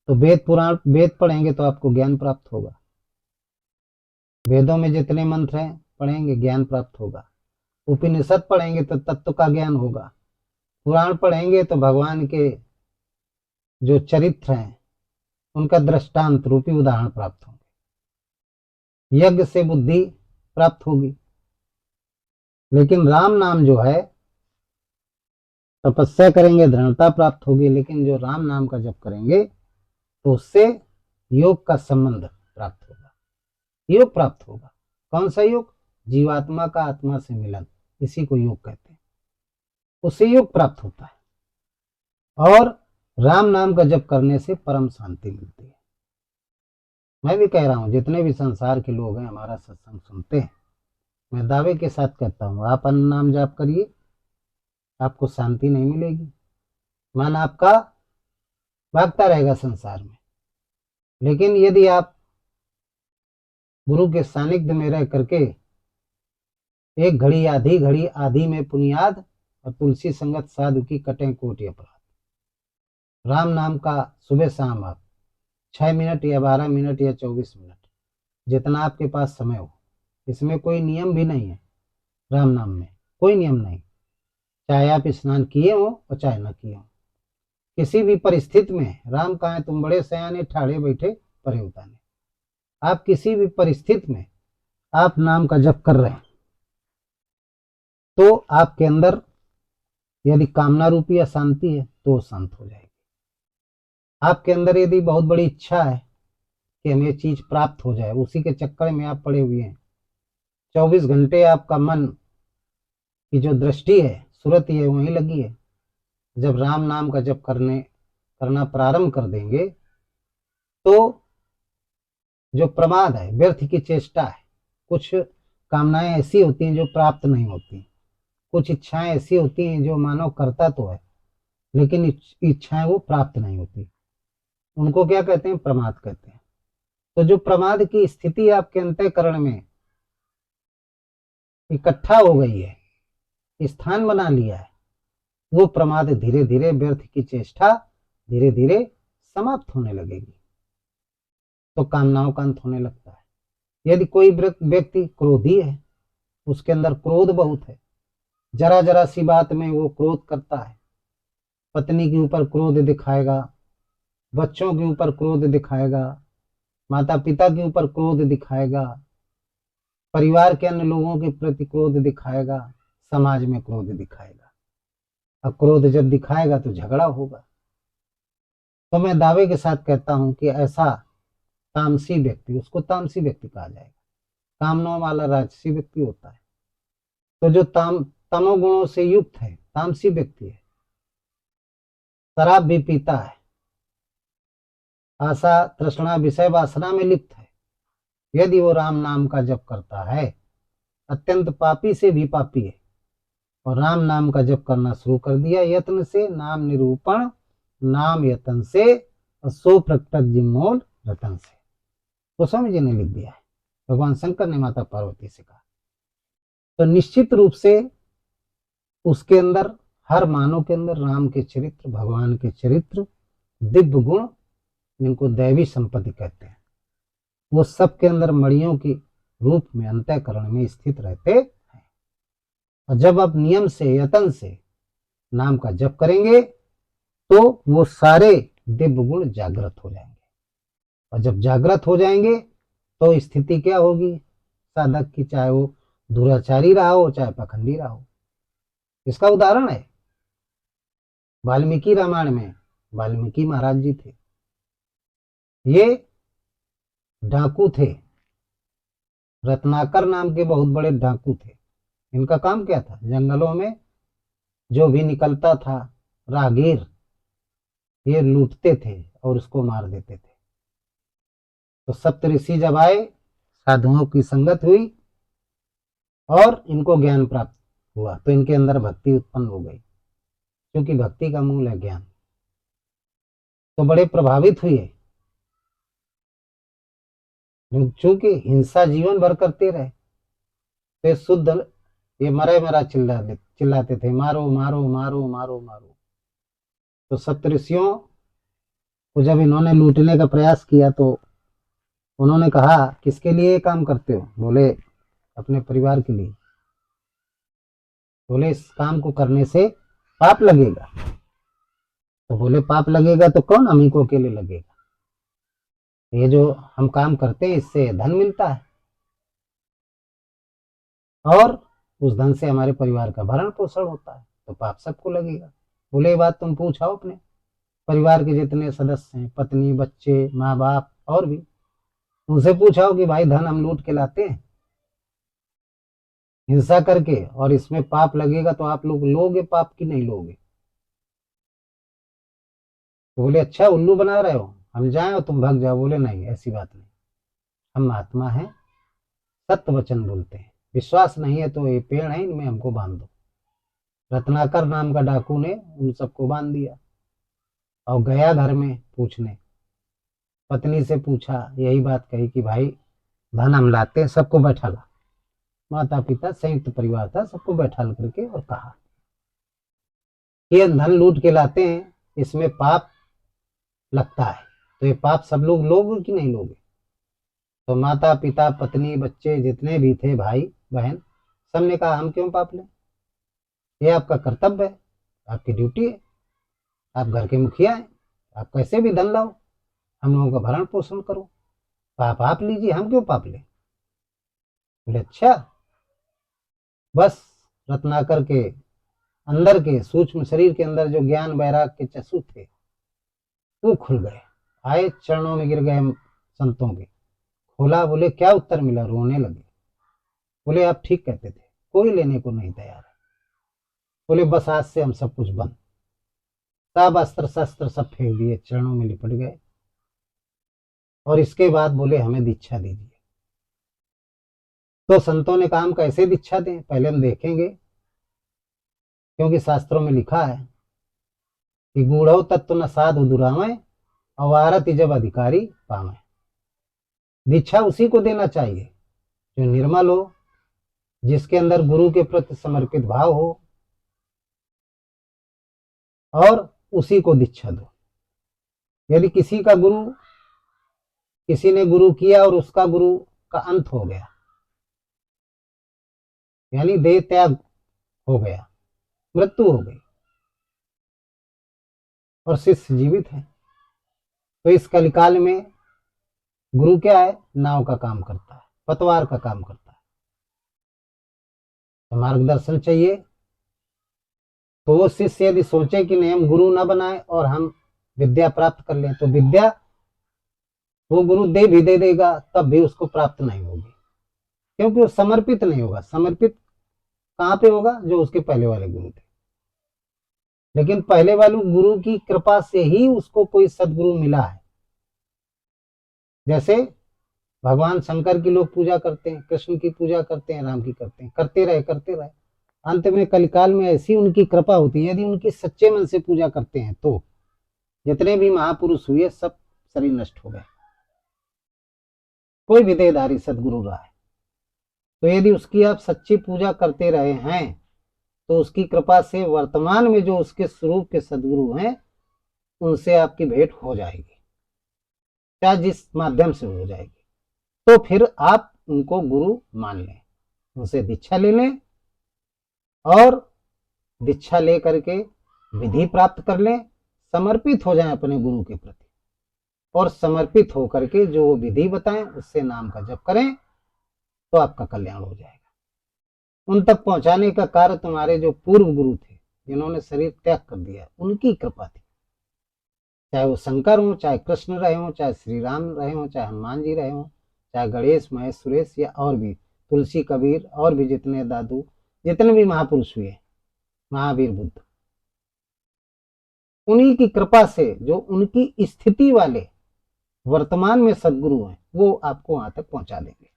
तो वेद पढ़ेंगे तो आपको ज्ञान प्राप्त होगा। वेदों में जितने मंत्र हैं पढ़ेंगे, ज्ञान प्राप्त होगा। उपनिषद पढ़ेंगे तो तत्व का ज्ञान होगा। पुराण पढ़ेंगे तो भगवान के जो चरित्र हैं उनका दृष्टांत रूपी उदाहरण प्राप्त होंगे। यज्ञ से बुद्धि प्राप्त होगी। लेकिन राम नाम जो है, तपस्या करेंगे दृढ़ता प्राप्त होगी, लेकिन जो राम नाम का जप करेंगे तो उससे योग का संबंध प्राप्त होगा, योग प्राप्त होगा। कौन सा योग? जीवात्मा का आत्मा से मिलन, इसी को योग कहते हैं। उससे योग प्राप्त होता है। और राम नाम का जप करने से परम शांति मिलती है। मैं भी कह रहा हूं, जितने भी संसार के लोग हैं हमारा सत्संग सुनते हैं, मैं दावे के साथ कहता हूं, आप अन्य नाम जाप करिए, आपको शांति नहीं मिलेगी। मन आपका भागता रहेगा संसार में। लेकिन यदि आप गुरु के सानिध्य में रह करके एक घड़ी आधी में पुनियाद और तुलसी संगत साधु की कटें कोटि अपराध। राम नाम का सुबह शाम आप 6 मिनट या 12 मिनट या 24 मिनट, जितना आपके पास समय हो, इसमें कोई नियम भी नहीं है। राम नाम में कोई नियम नहीं, चाहे आप स्नान किए हो और चाहे न किए हो, किसी भी परिस्थिति में। राम कहा तुम बड़े सयाने ठाड़े बैठे परे उताने। आप किसी भी परिस्थिति में आप नाम का जप कर रहे हैं तो आपके अंदर यदि कामना रूपी अशांति है तो शांत हो जाएगी। आपके अंदर यदि बहुत बड़ी इच्छा है कि हमें चीज प्राप्त हो जाए, उसी के चक्कर में आप पड़े हुए हैं, 24 घंटे आपका मन की जो दृष्टि है, सुरति है, वहीं लगी है। जब राम नाम का जप करना प्रारंभ कर देंगे तो जो प्रमाद है, व्यर्थ की चेष्टा है, कुछ कामनाएं ऐसी होती हैं जो प्राप्त नहीं होती, कुछ इच्छाएं ऐसी होती हैं जो मानव करता तो है लेकिन इच्छाएं वो प्राप्त नहीं होती, उनको क्या कहते हैं? प्रमाद कहते हैं। तो जो प्रमाद की स्थिति आपके अंतःकरण में इकट्ठा हो गई है, स्थान बना लिया है, वो प्रमाद धीरे धीरे, व्यर्थ की चेष्टा धीरे धीरे समाप्त होने लगेगी, तो कामनाओं का अंत होने लगता है। यदि कोई व्यक्ति क्रोधी है, उसके अंदर क्रोध बहुत है, जरा जरा सी बात में वो क्रोध करता है, पत्नी के ऊपर क्रोध दिखाएगा, बच्चों के ऊपर क्रोध दिखाएगा, माता पिता के ऊपर क्रोध दिखाएगा, परिवार के अन्य लोगों के प्रति क्रोध दिखाएगा, समाज में क्रोध दिखाएगा। अब क्रोध जब दिखाएगा तो झगड़ा होगा। तो मैं दावे के साथ कहता हूं कि ऐसा तामसी व्यक्ति, उसको तामसी व्यक्ति कहा जाएगा, कामनाओं वाला राजसी व्यक्ति होता है। तो जो तमोगुणों से युक्त है, तामसी व्यक्ति है, शराब भी पीता है, आशा तृष्णा विषय वासना में लिप्त है, यदि वो राम नाम का जप करता है, अत्यंत पापी से भी पापी है, और राम नाम का जप करना शुरू कर दिया यत्न से, नाम निरूपण नाम यतन से, और सो प्रकट जिमोल रतन से। गोस्वामी जी ने लिख दिया है, भगवान शंकर ने माता पार्वती से कहा। तो निश्चित रूप से उसके अंदर, हर मानव के अंदर राम के चरित्र, भगवान के चरित्र, दिव्य गुण, जिनको दैवी संपत्ति कहते हैं, वो सबके अंदर मणियों के रूप में अंतःकरण में स्थित रहते हैं। और जब आप नियम से, यतन से नाम का जप करेंगे तो वो सारे दिव्य गुण जागृत हो जाएंगे। और जब जागृत हो जाएंगे तो स्थिति क्या होगी साधक की, चाहे वो दुराचारी रहा हो, चाहे पखंडी रहा हो। इसका उदाहरण है वाल्मीकि रामायण में। वाल्मीकि महाराज जी थे, ये डाकू थे, रत्नाकर नाम के बहुत बड़े डाकू थे। इनका काम क्या था, जंगलों में जो भी निकलता था राहगीर, ये लूटते थे और उसको मार देते थे। तो सप्तऋषि जब आए, साधुओं की संगत हुई और इनको ज्ञान प्राप्त हुआ, तो इनके अंदर भक्ति उत्पन्न हो गई, क्योंकि भक्ति का मूल है ज्ञान। तो बड़े प्रभावित हुए, चूंकि हिंसा जीवन भर करते रहे, तो शुद्ध ये मरे मरा चिल्लाते थे, मारो मारो मारो मारो मारो। तो सप्तऋषियों को जब इन्होंने लूटने का प्रयास किया तो उन्होंने कहा, किसके लिए ये काम करते हो? बोले अपने परिवार के लिए। बोले इस काम को करने से पाप लगेगा। तो बोले पाप लगेगा तो कौन, हम ही को अकेले लगेगा? ये जो हम काम करते हैं इससे धन मिलता है, और उस धन से हमारे परिवार का भरण पोषण होता है, तो पाप सबको लगेगा। बोले ये बात तुम पूछाओ अपने परिवार के जितने सदस्य हैं, पत्नी, बच्चे, माँ बाप, और भी उनसे पूछाओ कि भाई धन हम लूट के लाते हैं हिंसा करके, और इसमें पाप लगेगा तो आप लोग लोगे पाप की नहीं लोगे? तो बोले अच्छा उल्लू बना रहे हो, हम जाएं और तुम भाग जाओ? बोले नहीं, ऐसी बात नहीं, हम महात्मा हैं, सत्य वचन बोलते हैं, विश्वास नहीं है तो ये पेड़ है इनमें हमको बांध दो। रत्नाकर नाम का डाकू ने उन सबको बांध दिया और गया घर में पूछने, पत्नी से पूछा, यही बात कही कि भाई धन हम लाते हैं, सबको बैठा ला। माता पिता संयुक्त परिवार था, सबको बैठा करके और कहा कि धन लूट के लाते हैं, इसमें पाप लगता है, तो ये पाप सब लोग लोगे कि नहीं लोगे? तो माता पिता, पत्नी, बच्चे जितने भी थे, भाई बहन, सबने कहा हम क्यों पाप लें, ये आपका कर्तव्य है, आपकी ड्यूटी है, आप घर के मुखिया हैं, आप कैसे भी धन लाओ, हम लोगों का भरण पोषण करो, पाप आप लीजिए, हम क्यों पाप लें? बोले अच्छा। बस रत्नाकर के अंदर के सूक्ष्म शरीर के अंदर जो ज्ञान वैराग के चक्षु थे वो खुल गए, आए चरणों में गिर गए संतों के, खोला, बोले क्या उत्तर मिला? रोने लगे। बोले आप ठीक कहते थे, कोई लेने को नहीं तैयार है। बोले बस आज से हम सब कुछ बंद, सब अस्त्र शस्त्र सब फेंक दिए, चरणों में लिपट गए, और इसके बाद बोले हमें दीक्षा दीजिए। तो संतों ने कहा हम कैसे दीक्षा दें, पहले हम देखेंगे, क्योंकि शास्त्रों में लिखा है कि गूढ़ो तत्व न साधु दुरामय, अवारत जब अधिकारी पावे। दीक्षा उसी को देना चाहिए जो निर्मल हो, जिसके अंदर गुरु के प्रति समर्पित भाव हो, और उसी को दीक्षा दो। यदि किसी का गुरु, किसी ने गुरु किया और उसका गुरु का अंत हो गया, यानी देह त्याग हो गया, मृत्यु हो गई, और शिष्य जीवित है, तो इस कलिकाल में गुरु क्या है, नाव का काम करता है, पतवार का काम करता है। तो मार्गदर्शन चाहिए, तो वो शिष्य यदि सोचे कि नहीं हम गुरु ना बनाए और हम विद्या प्राप्त कर लें, तो विद्या वो गुरु दे भी दे देगा तब भी उसको प्राप्त नहीं होगी, क्योंकि वो समर्पित नहीं होगा। समर्पित कहाँ पे होगा, जो उसके पहले वाले गुरु थे। लेकिन पहले वाले गुरु की कृपा से ही उसको कोई सदगुरु मिला है। जैसे भगवान शंकर की लोग पूजा करते हैं, कृष्ण की पूजा करते हैं, राम की करते हैं, करते रहे। अंत में कलिकाल में ऐसी उनकी कृपा होती है, यदि उनकी सच्चे मन से पूजा करते हैं तो जितने भी महापुरुष हुए सब शरीर नष्ट हो गए। कोई भी देहधारी सदगुरु रहा है, तो यदि उसकी आप सच्ची पूजा करते रहे हैं तो उसकी कृपा से वर्तमान में जो उसके स्वरूप के सदगुरु हैं उनसे आपकी भेंट हो जाएगी, चाहे जिस माध्यम से हो जाएगी। तो फिर आप उनको गुरु मान लें, उनसे दीक्षा ले लें और दीक्षा ले करके विधि प्राप्त कर लें, समर्पित हो जाएं अपने गुरु के प्रति और समर्पित होकर के जो विधि बताएं उससे नाम का जप करें तो आपका कल्याण हो जाएगा। उन तक पहुंचाने का कार्य तुम्हारे जो पूर्व गुरु थे जिन्होंने शरीर त्याग कर दिया उनकी कृपा थी, चाहे वो शंकर हो, चाहे कृष्ण रहे हो, चाहे श्री राम रहे हो, चाहे हनुमान जी रहे हो, चाहे गणेश महेश सुरेश या और भी तुलसी कबीर और भी जितने दादू जितने भी महापुरुष हुए, महावीर बुद्ध, उन्हीं की कृपा से जो उनकी स्थिति वाले वर्तमान में सदगुरु हैं वो आपको वहां तक पहुंचा देंगे।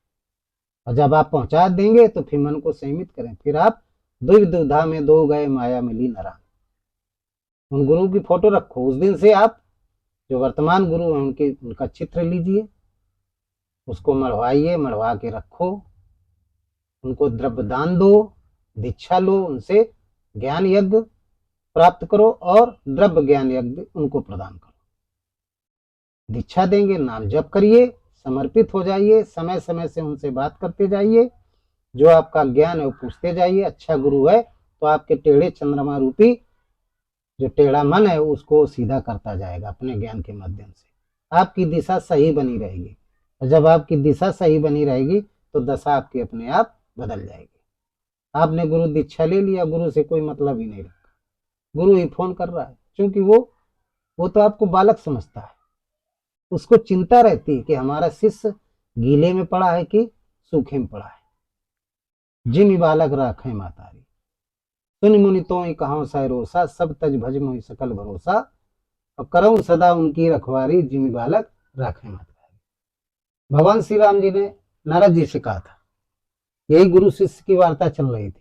और जब आप पहुंचा देंगे तो फिर मन को संयमित करें, फिर आप दुविधा में दो गए माया मिली नरा, उन गुरु की फोटो रखो। उस दिन से आप जो वर्तमान गुरु हैं उनका चित्र लीजिए, उसको मढ़वाइए, मढ़वा के रखो, उनको द्रव्य दान दो, दीक्षा लो, उनसे ज्ञान यज्ञ प्राप्त करो और द्रव्य ज्ञान यज्ञ उनको प्रदान करो। दीक्षा देंगे, नाम जप करिए, समर्पित हो जाइए, समय समय से उनसे बात करते जाइए, जो आपका ज्ञान है वो पूछते जाइए। अच्छा गुरु है तो आपके टेढ़े चंद्रमा रूपी जो टेढ़ा मन है उसको सीधा करता जाएगा अपने ज्ञान के माध्यम से, आपकी दिशा सही बनी रहेगी। और जब आपकी दिशा सही बनी रहेगी तो दशा आपकी अपने आप बदल जाएगी। आपने गुरु दीक्षा ले लिया, गुरु से कोई मतलब ही नहीं रखा, गुरु ही फोन कर रहा है, क्योंकि वो तो आपको बालक समझता है, उसको चिंता रहती है कि हमारा शिष्य गीले में पड़ा है कि सूखे में पड़ा है। जिम बालक राखे मातारी, सुन मुनि तो कहां सह रोसा, सब तज भज मोहि सकल भरोसा, और करऊं सदा उनकी रखवारी, जिम बालक राखे मातारी। भगवान श्री राम जी ने नारद जी से कहा था, यही गुरु शिष्य की वार्ता चल रही थी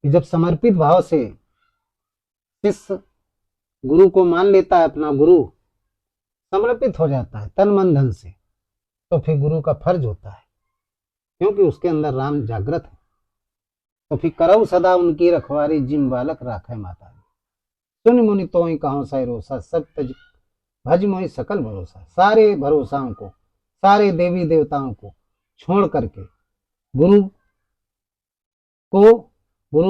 कि जब समर्पित भाव से शिष्य गुरु को मान लेता है, अपना गुरु समर्पित हो जाता है तन मन धन से, तो फिर गुरु का फर्ज होता है, क्योंकि उसके अंदर राम जागृत है, तो फिर करऊ सदा उनकी रखवारी, जिम बालक राखे माता, सुन मुनि तो कहां सह रोसा, सब तज भज मोहि सकल भरोसा। सारे भरोसाओं को, सारे देवी देवताओं को छोड़ करके गुरु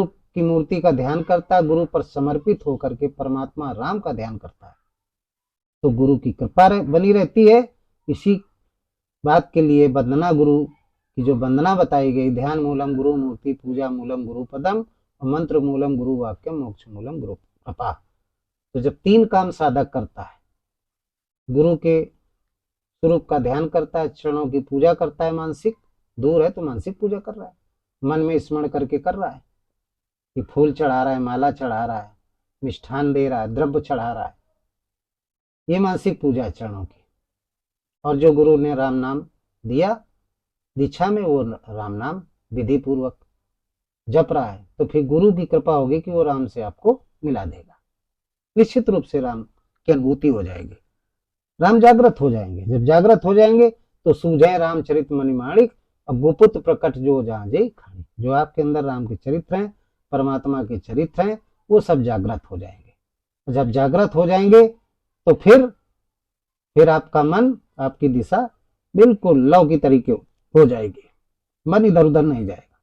की मूर्ति का ध्यान करता है, गुरु पर समर्पित होकर के परमात्मा राम का ध्यान करता है, तो गुरु की कृपा बनी रहती है। इसी बात के लिए वंदना गुरु की जो वंदना बताई गई, ध्यान मूलम गुरु मूर्ति, पूजा मूलम गुरु पदम, और मंत्र मूलम गुरु वाक्यम, मोक्ष मूलम गुरु कृपा। तो जब तीन काम साधक करता है, गुरु के स्वरूप का ध्यान करता है, चरणों की पूजा करता है, मानसिक दूर है तो मानसिक पूजा कर रहा है, मन में स्मरण करके कर रहा है कि फूल चढ़ा रहा है, माला चढ़ा रहा है, मिष्ठान दे रहा है, द्रव्य चढ़ा रहा है, ये मानसिक पूजा है चरणों की। और जो गुरु ने राम नाम दिया दीक्षा में, वो राम नाम विधि पूर्वक जप रहा है, तो फिर गुरु की कृपा होगी कि वो राम से आपको मिला देगा, निश्चित रूप से राम की अनुभूति हो जाएगी, राम जागृत हो जाएंगे। जब जागृत हो जाएंगे तो सूझे रामचरित मणिमाणिक, और गोपुत्र प्रकट जो जहां जय खानी, जो आपके अंदर राम के चरित्र हैं, परमात्मा के चरित्र हैं, वो सब जागृत हो जाएंगे। जब जागृत हो जाएंगे तो फिर आपका मन, आपकी दिशा बिल्कुल लव की तरीके हो जाएगी, मन इधर उधर नहीं जाएगा,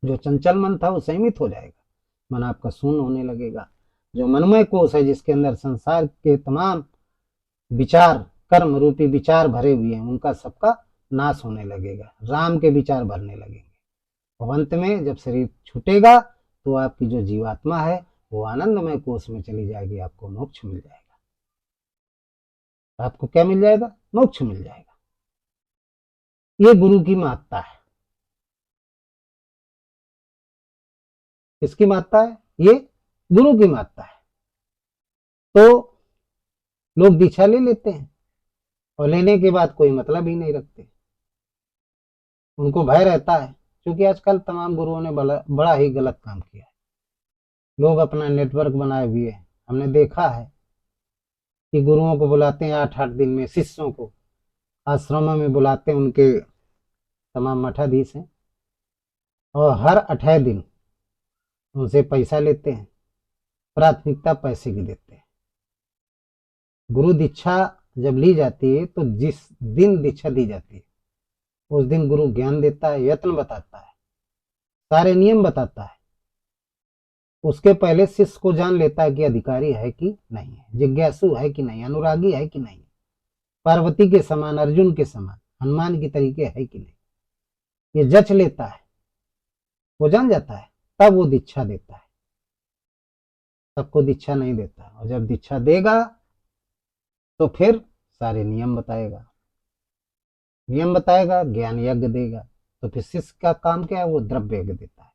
जो चंचल मन था वो संयमित हो जाएगा, मन आपका शून्य होने लगेगा। जो मनमय कोश है जिसके अंदर संसार के तमाम विचार, कर्म रूपी विचार भरे हुए हैं, उनका सबका नाश होने लगेगा, राम के विचार भरने लगेंगे। और अंत में जब शरीर छूटेगा तो आपकी जो जीवात्मा है वो आनंदमय कोश में चली जाएगी, आपको मोक्ष मिल जाएगा। आपको क्या मिल जाएगा? मोक्ष मिल जाएगा। ये गुरु की महत्ता है। किसकी महत्ता है? ये गुरु की महत्ता है। तो लोग दीक्षा ले लेते हैं और लेने के बाद कोई मतलब ही नहीं रखते, उनको भय रहता है, क्योंकि आजकल तमाम गुरुओं ने बड़ा ही गलत काम किया है। लोग अपना नेटवर्क बनाए हुए हैं। हमने देखा है कि गुरुओं को बुलाते हैं 8-8 दिन में, शिष्यों को आश्रमों में बुलाते हैं, उनके तमाम मठाधीश हैं, और हर 18 दिन उनसे पैसा लेते हैं, प्राथमिकता पैसे की देते हैं। गुरु दीक्षा जब ली जाती है तो जिस दिन दीक्षा दी जाती है उस दिन गुरु ज्ञान देता है, यत्न बताता है, सारे नियम बताता है। उसके पहले शिष्य को जान लेता है कि अधिकारी है कि नहीं है, जिज्ञासु है कि नहीं, अनुरागी है कि नहीं, पार्वती के समान, अर्जुन के समान, हनुमान की तरीके है कि नहीं, ये जच लेता है, वो जान जाता है, तब वो दीक्षा देता है। सबको दीक्षा नहीं देता, और जब दीक्षा देगा तो फिर सारे नियम बताएगा, नियम बताएगा, ज्ञान यज्ञ देगा। तो फिर शिष्य का काम क्या है? वो द्रव्य यज्ञ देता है।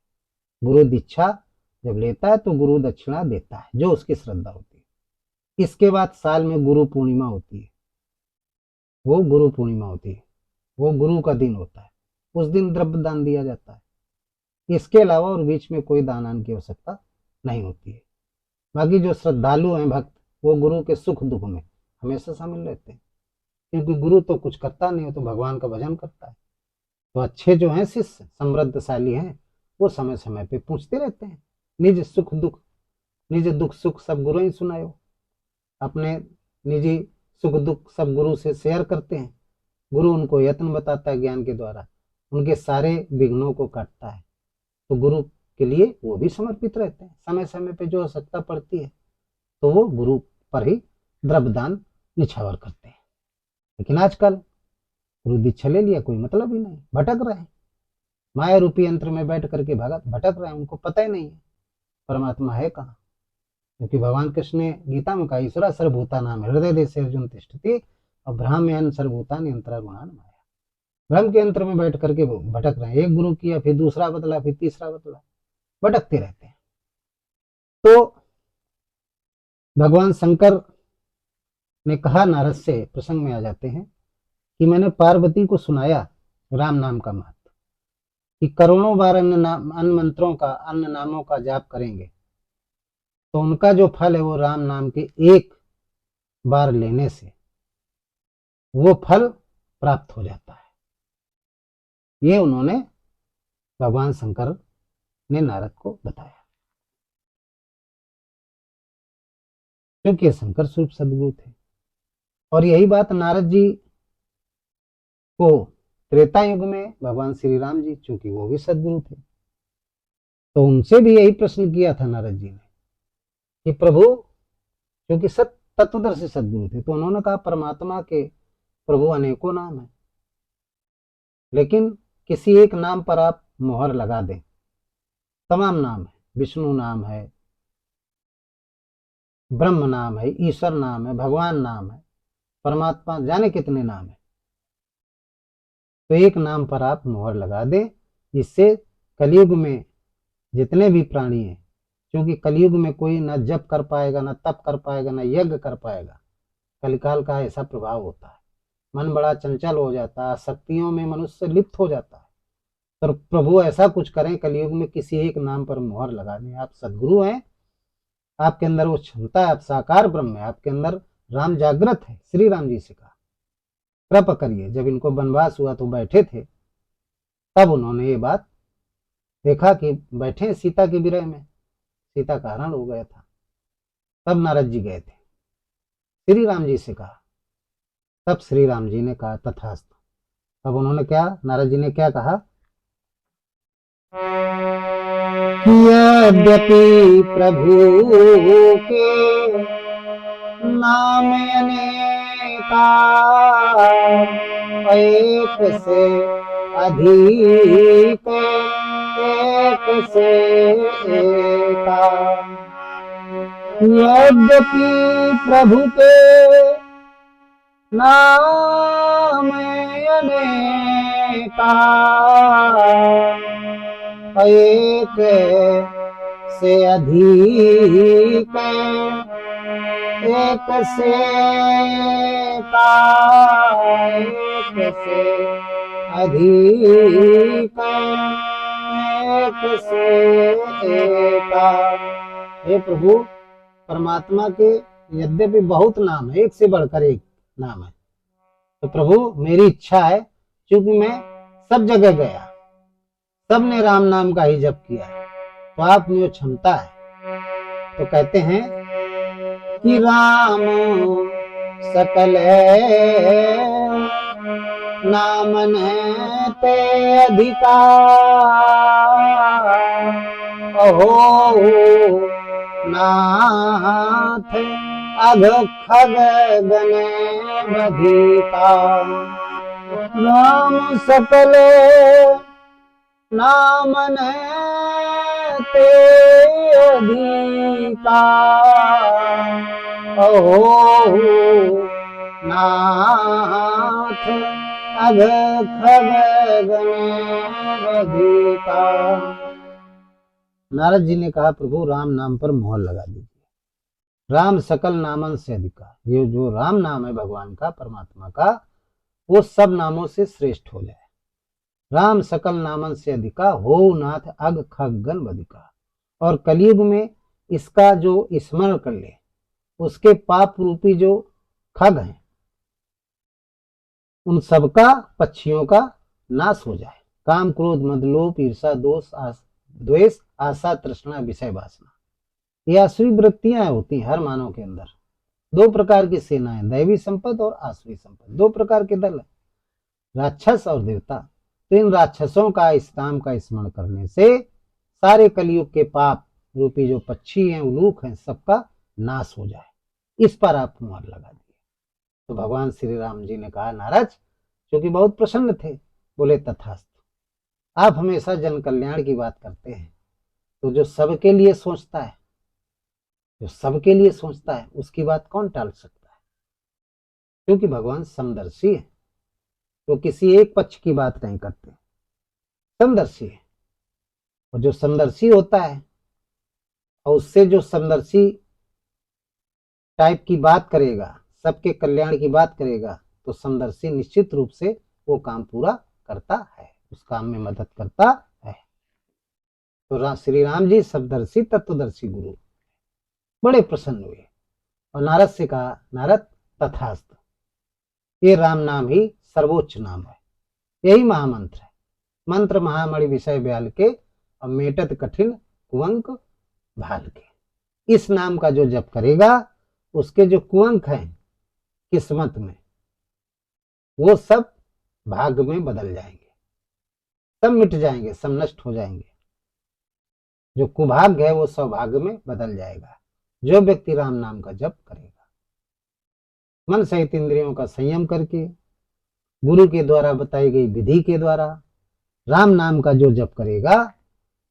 गुरु दीक्षा जब लेता है तो गुरु दक्षिणा देता है, जो उसकी श्रद्धा होती है। इसके बाद साल में गुरु पूर्णिमा होती है, वो गुरु पूर्णिमा होती है, वो गुरु का दिन होता है, उस दिन द्रव्य दान दिया जाता है। इसके अलावा और बीच में कोई दान की आवश्यकता नहीं होती है। बाकी जो श्रद्धालु हैं, भक्त, वो गुरु के सुख दुख में हमेशा शामिल रहते हैं, क्योंकि गुरु तो कुछ करता नहीं है, तो भगवान का भजन करता है। तो अच्छे जो हैं शिष्य, समृद्धशाली हैं, वो समय समय पे पूछते रहते हैं, निज सुख दुख, निज दुख सुख सब गुरु ही सुनायो। अपने निजी सुख दुख सब गुरु से शेयर करते हैं। गुरु उनको यत्न बताता है, ज्ञान के द्वारा उनके सारे विघ्नों को काटता है। तो गुरु के लिए वो भी समर्पित रहते हैं। समय समय पे जो आवश्यकता पड़ती है तो वो गुरु पर ही द्रव्यदान निछावर करते हैं। लेकिन आजकल गुरु दीक्षा ले लिया, कोई मतलब ही नहीं, भटक रहे हैं, माया रूपी यंत्र में बैठ करके भटक रहे हैं। उनको पता ही नहीं है परमात्मा है कहाँ, क्योंकि भगवान कृष्ण ने गीता में कहा, ईश्वरा सर्वभूता नाम हृदय देशे अर्जुन तिष्ठति और ब्राह्मण सर्वभूतानि यंत्रारूढ़ान माया। भ्रम के यंत्र में बैठ करके भटक रहे हैं। एक गुरु किया, फिर दूसरा बदला, फिर तीसरा बदला, भटकते रहते हैं। तो भगवान शंकर ने कहा नारद से, प्रसंग में आ जाते हैं, कि मैंने पार्वती को सुनाया राम नाम का महत्व, कि करोड़ों बार अन्य मंत्रों का, अन्य नामों का जाप करेंगे तो उनका जो फल है वो राम नाम के एक बार लेने से वो फल प्राप्त हो जाता है। ये उन्होंने, भगवान शंकर ने नारद को बताया, क्योंकि शंकर स्वरूप सदगुरु थे। और यही बात नारद जी को त्रेता युग में भगवान श्री राम जी, चूंकि वो भी सदगुरु थे, तो उनसे भी यही प्रश्न किया था नारद जी ने कि प्रभु, क्योंकि तत्वदर्शी सदगुरु थे, तो उन्होंने कहा परमात्मा के प्रभु अनेकों नाम है, लेकिन किसी एक नाम पर आप मोहर लगा दें। तमाम नाम है, विष्णु नाम है, ब्रह्म नाम है, ईश्वर नाम है, भगवान नाम है, परमात्मा जाने कितने नाम है, तो एक नाम पर आप मोहर लगा दें, जिससे कलयुग में जितने भी प्राणी हैं, क्योंकि कलयुग में कोई ना जप कर पाएगा, ना तप कर पाएगा, ना यज्ञ कर पाएगा। कलिकाल का ऐसा प्रभाव होता है, मन बड़ा चंचल हो जाता है, शक्तियों में मनुष्य लिप्त हो जाता है। तो प्रभु ऐसा कुछ करें कलयुग में, किसी एक नाम पर मोहर लगा दें। आप सदगुरु हैं, आपके अंदर वो क्षमता है, आप साकार ब्रह्म है, आपके अंदर राम जागृत है। श्री राम जी से कहा कृपा करिए। जब इनको वनवास हुआ तो बैठे थे, तब उन्होंने ये बात देखा कि बैठे सीता के विरह में, सीता का हरण हो गया था। तब नारद जी गए थे, श्री राम जी से कहा, तब श्री राम जी ने कहा तथास्तु। तब उन्होंने क्या, नारद जी ने क्या कहा, यद्यपि प्रभु के नाम अनेका, एक से अधिक एक से एका। यद्यपि प्रभु के नाम अनेका, एक से अधिक एक से का, एक से अधिक एक से एका। हे प्रभु, परमात्मा के यद्यपि बहुत नाम है, एक से बढ़कर एक नाम है, तो प्रभु मेरी इच्छा है, क्योंकि मैं सब जगह गया, सबने राम नाम का ही जप किया है, तो आप में क्षमता है। तो कहते हैं कि राम सकल नामन ते अधिकार, अहो नाथ अघ खग गण बधिका। राम सकल नामन ते अधिकार, अहो नाथ अघ खग गण बधिका। नारद जी ने कहा, प्रभु राम नाम पर मोहर लगा दीजिए। राम सकल नामन से अधिका, ये जो राम नाम है भगवान का, परमात्मा का, वो सब नामों से श्रेष्ठ हो जाए। राम सकल नामन से अधिका, हो नाथ अग खगन बधिका। और कलयुग में इसका जो स्मरण कर ले, उसके पाप रूपी जो खग हैं, उन सबका, पक्षियों का नाश हो जाए। काम क्रोध मद लोभ ईर्षा दोष द्वेष आशा तृष्णा विषय वासना, ये आसुरी वृत्तियां होती हैं हर मानव के अंदर। दो प्रकार की सेनाएं, दैवी संपद और आसुरी संपद, दो प्रकार के दल है, राक्षस और देवता। तो इन राक्षसों का इस नाम का स्मरण करने से सारे कलयुग के पाप रूपी जो पक्षी हैं, उलूक हैं, सबका नाश हो जाए। इस पर आप मुहर लगा दिए। तो भगवान श्री राम जी ने कहा, नारद, क्योंकि बहुत प्रसन्न थे, बोले तथास्तु। आप हमेशा जन कल्याण की बात करते हैं, तो जो सबके लिए सोचता है, जो सबके लिए सोचता है, उसकी बात कौन टाल सकता है? क्योंकि भगवान समदर्शी है, तो किसी एक पक्ष की बात नहीं करते, समदर्शी है। और जो समदर्शी होता है, और उससे जो समदर्शी टाइप की बात करेगा, सबके कल्याण की बात करेगा, तो समदर्शी निश्चित रूप से वो काम पूरा करता है, उस काम में मदद करता है। तो श्री राम जी सबदर्शी तत्वदर्शी गुरु, बड़े प्रसन्न हुए और नारद से कहा, नारद तथास्तु, ये राम नाम ही सर्वोच्च नाम है, यही महामंत्र है। मंत्र महामणि विषय ब्याल के, और मेटत कठिन कुअंक भाल के। इस नाम का जो जप करेगा, उसके जो कुअंक हैं किस्मत में, वो सब भाग्य में बदल जाएंगे, सब मिट जाएंगे, सब नष्ट हो जाएंगे। जो कुभाग्य है वो सौभाग्य में बदल जाएगा, जो व्यक्ति राम नाम का जप करेगा। मन सहित इंद्रियों का संयम करके, गुरु के द्वारा बताई गई विधि के द्वारा राम नाम का जो जप करेगा,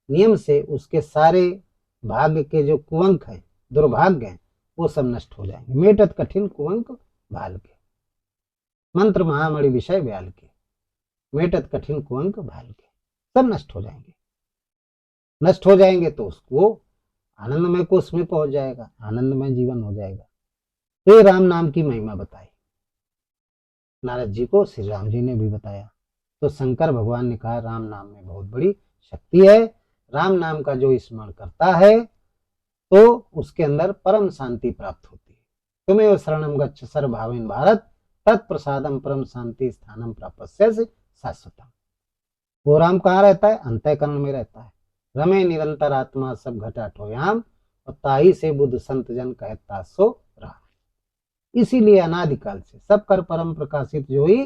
नियम से उसके सारे भाग्य के जो कुअंक हैं, दुर्भाग्य हैं, वो सब नष्ट हो जाएंगे। मेटत कठिन कुअंक भाल के, मंत्र महामणि विषय ब्याल के, मेटत कठिन कुअंक भाल के, सब नष्ट हो जाएंगे। नष्ट हो जाएंगे तो उसको आनंदमय कोष में पहुंच जाएगा, आनंदमय जीवन हो जाएगा। तो ये राम नाम की महिमा बताई नारद जी को, श्री राम जी ने भी बताया। तो शंकर भगवान ने कहा, राम नाम में बहुत बड़ी शक्ति है। राम नाम का जो स्मरण करता है, तो उसके अंदर परम शांति प्राप्त होती है। तुम्हें शरणम गच्छ सर्वभावेन भारत, तत्प्रसादम परम शांति स्थानम प्राप्स्यसि शाश्वतम। वो राम कहाँ रहता है? अंतःकरण में रहता है। रमे निरंतर आत्मा सब घटा ठोयाम, और ताही से बुद्ध संत जन कहता सो राम। इसीलिए अनादिकाल से सब कर परम प्रकाशित जो ही,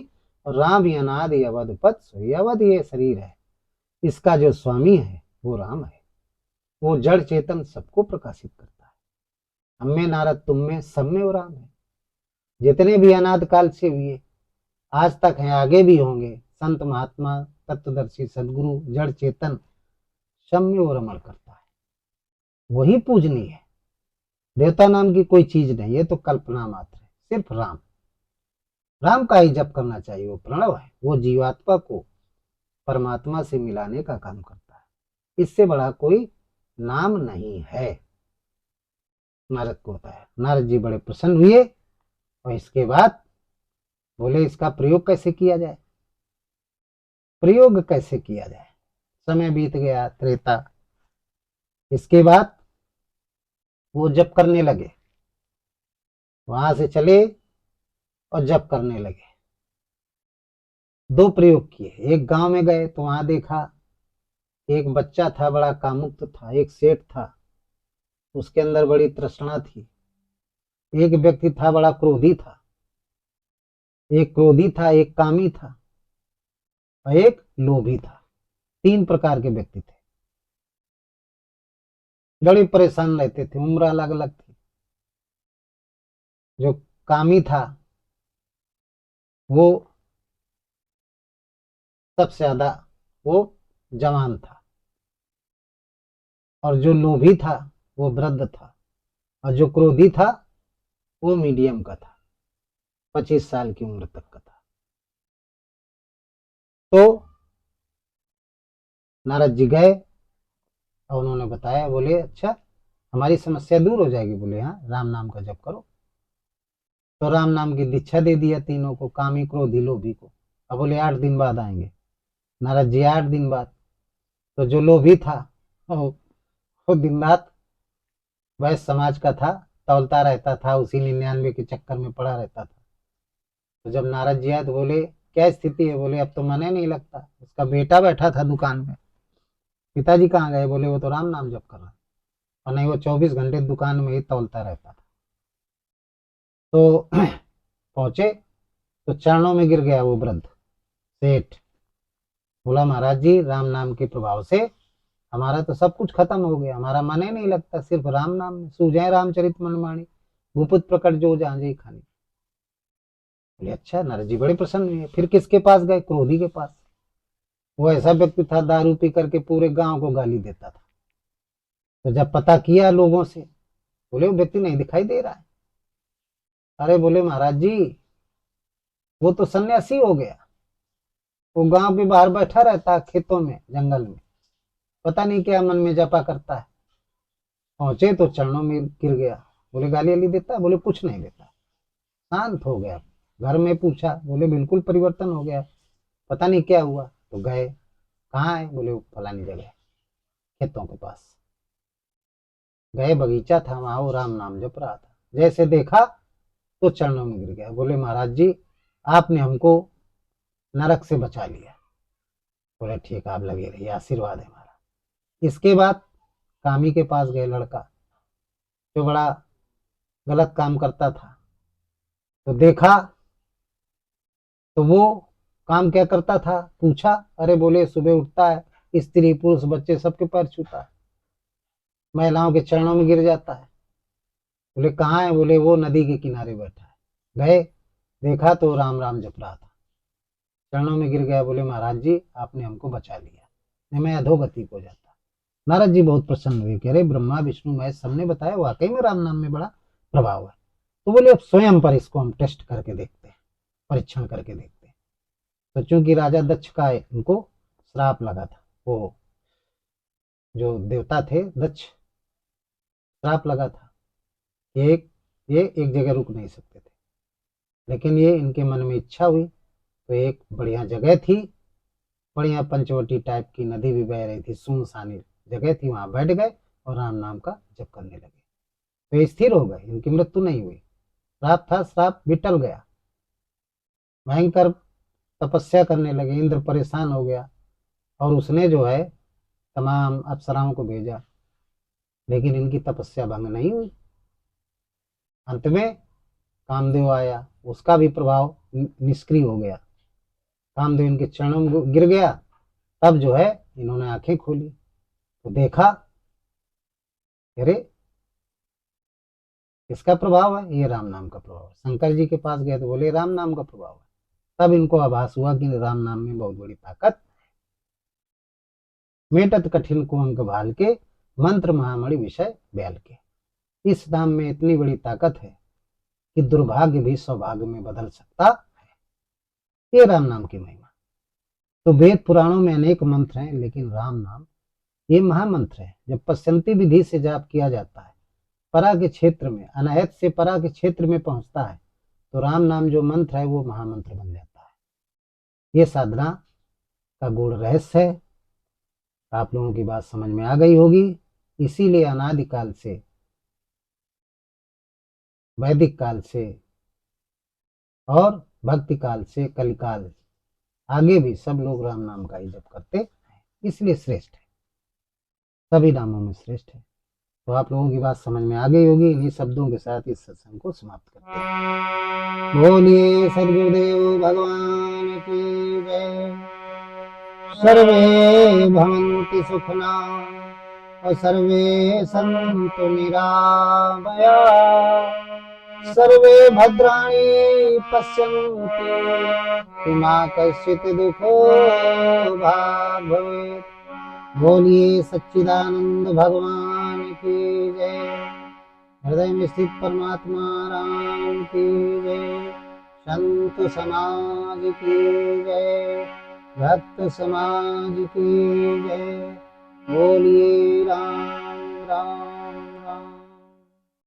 और राम ही अनादि अवध पथ सोई। अवध ये शरीर है, इसका जो स्वामी है वो राम है। वो जड़ चेतन सबको प्रकाशित करता है। हम में नारद, तुम में, सब में वो राम है। जितने भी अनाद काल से हुए, आज तक हैं, आगे भी होंगे, संत महात्मा तत्वदर्शी सदगुरु जड़ चेतन, सब में वो रमण करता है। वही पूजनीय है, देवता नाम की कोई चीज नहीं, ये तो कल्पना मात्र है। सिर्फ राम, राम का ही जप करना चाहिए। वो प्रणव है, वो जीवात्मा को परमात्मा से मिलाने का काम करता है। इससे बड़ा कोई नाम नहीं है। नारद को बताया। नारद जी बड़े प्रसन्न हुए, और इसके बाद बोले, इसका प्रयोग कैसे किया जाए? प्रयोग कैसे किया जाए। समय बीत गया, त्रेता। इसके बाद वो जप करने लगे, वहां से चले और जप करने लगे। दो प्रयोग किए। एक गांव में गए तो वहां देखा एक बच्चा था, बड़ा कामुक था। एक सेठ था, उसके अंदर बड़ी तृष्णा थी। एक व्यक्ति था, बड़ा क्रोधी था। एक क्रोधी था, एक कामी था और एक लोभी था। तीन प्रकार के व्यक्ति थे, बड़े परेशान रहते थे। उम्र अलग अलग थी। जो कामी था वो सबसे ज्यादा वो जवान था, और जो लोभी था वो वृद्ध था, और जो क्रोधी था वो मीडियम का था, 25 साल की उम्र तक का था। तो नारद जी गए और उन्होंने बताया, बोले अच्छा हमारी समस्या दूर हो जाएगी। बोले हाँ, राम नाम का जप करो। तो राम नाम की दीक्षा दे दिया तीनों को, कामी क्रोधी लोभी को। अब बोले 8 दिन बाद आएंगे। नारद जी 8 दिन बाद। तो जो लोभी था वो दिन रात वैश्य समाज का था, तौलता रहता था, उसी 99 के चक्कर में पड़ा रहता था। तो जब नारद जी आए तो बोले क्या स्थिति है। बोले अब तो मन ही नहीं लगता। उसका बेटा बैठा था दुकान में। पिताजी कहाँ गए। बोले वो तो राम नाम जप कर रहा है। और नहीं, वो 24 घंटे दुकान में ही तौलता रहता था। तो पहुंचे तो चरणों में गिर गया वो वृद्ध सेठ। बोला महाराज जी, राम नाम के प्रभाव से हमारा तो सब कुछ खत्म हो गया, हमारा मन ही नहीं लगता, सिर्फ राम नाम में सूझे रामचरित मनमाणी, भूपुत प्रकट जो जांजे खानी। बोले अच्छा। नारद जी बड़े प्रसन्न हुए। फिर किसके पास गए। क्रोधी के पास। वो ऐसा व्यक्ति था, दारू पी करके पूरे गांव को गाली देता था। तो जब पता किया लोगों से, बोले वो व्यक्ति नहीं दिखाई दे रहा है। अरे बोले महाराज जी, वो तो सन्यासी हो गया, वो गांव के बाहर बैठा रहता है, खेतों में जंगल में, पता नहीं क्या मन में जपा करता है। पहुंचे तो चरणों में गिर गया। बोले गाली वाली देता है। बोले कुछ नहीं देता। शांत हो गया। घर में पूछा, बोले बिल्कुल परिवर्तन हो गया, पता नहीं क्या हुआ। तो गए, कहाँ है। बोले वो फलानी जगह, खेतों के पास। गए, बगीचा था, वहां वो राम नाम जप रहा था। जैसे देखा तो चरणों में गिर गया। बोले महाराज जी, आपने हमको नरक से बचा लिया। बोले ठीक, आप लगे रहिए, आशीर्वाद है हमारा। इसके बाद कामी के पास गए, लड़का जो बड़ा गलत काम करता था। तो देखा तो वो काम क्या करता था, पूछा। अरे बोले सुबह उठता है, स्त्री पुरुष बच्चे सबके पैर छूता है, महिलाओं के चरणों में गिर जाता है। बोले कहाँ है। बोले वो नदी के किनारे बैठा है। गए, देखा तो राम राम जप रहा था। चरणों में गिर गया। बोले महाराज जी, आपने हमको बचा लिया, नहीं मैं अधोगति को जाता। नारद जी बहुत प्रसन्न हुए, कह रहे ब्रह्मा विष्णु महेश सबने बताया, वाकई में राम नाम में बड़ा प्रभाव है। तो बोले अब स्वयं पर इसको हम टेस्ट करके देखते हैं, परीक्षण करके देखते हैं। तो चूंकि राजा दक्ष का उनको श्राप लगा था, वो जो देवता थे दक्ष, श्राप लगा था कि ये एक जगह रुक नहीं सकते थे। लेकिन ये इनके मन में इच्छा हुई, तो एक बढ़िया जगह थी, बढ़िया पंचवटी टाइप की नदी भी बह रही थी, सुनसानी जगह थी, वहां बैठ गए और राम नाम का जप करने लगे। तो ये स्थिर हो गए, इनकी मृत्यु नहीं हुई। श्राप था, श्राप भी टल गया। भयंकर तपस्या करने लगे, इंद्र परेशान हो गया और उसने जो है तमाम अप्सराओं को भेजा, लेकिन इनकी तपस्या भंग नहीं हुई। अंत में कामदेव आया, उसका भी प्रभाव निष्क्रिय हो गया। कामदेव इनके चरणों में गिर गया। तब जो है इन्होंने आंखें खोली तो देखा, अरे किसका प्रभाव है। ये राम नाम का प्रभाव है। शंकर जी के पास गए तो बोले राम नाम का प्रभाव है। तब इनको आभास हुआ कि राम नाम में बहुत बड़ी ताकत। मेटत कठिन को अंक भाल के, मंत्र महामणि विषय बैल के। इस नाम में इतनी बड़ी ताकत है कि दुर्भाग्य भी सौभाग्य में बदल सकता है। ये राम नाम की महिमा। तो वेद पुराणों में अनेक मंत्र हैं, लेकिन राम नाम ये महामंत्र है। जब पश्चंती विधि से जाप किया जाता है, परा के क्षेत्र में, अनाहत से परा के क्षेत्र में पहुंचता है, तो राम नाम जो मंत्र है वो महामंत्र बन जाता है। ये साधना का गूढ़ रहस्य है। आप लोगों की बात समझ में आ गई होगी। इसीलिए अनादिकाल से, वैदिक काल से और भक्ति काल से कलिकाल आगे भी सब लोग राम नाम का ही जप करते हैं, इसलिए श्रेष्ठ है, सभी नामों में श्रेष्ठ है। तो आप लोगों की बात समझ में आ गई होगी। इन्हीं शब्दों के साथ इस सत्संग को समाप्त करते हैं। बोलिए सद्गुरुदेव भगवान की जय। सर्वे भवन्तु सुखिनः और सर्वे सन्तु निरामया। सर्वे भद्राणि पश्यन्तु मा कश्चित् दुःखो भाग् भवेत्। बोलिए सच्चिदानंद भगवान की जय। हृदय में स्थित परमात्मा राम की जय। संत समाज की जय। भक्त समाज की जय। बोलिए राम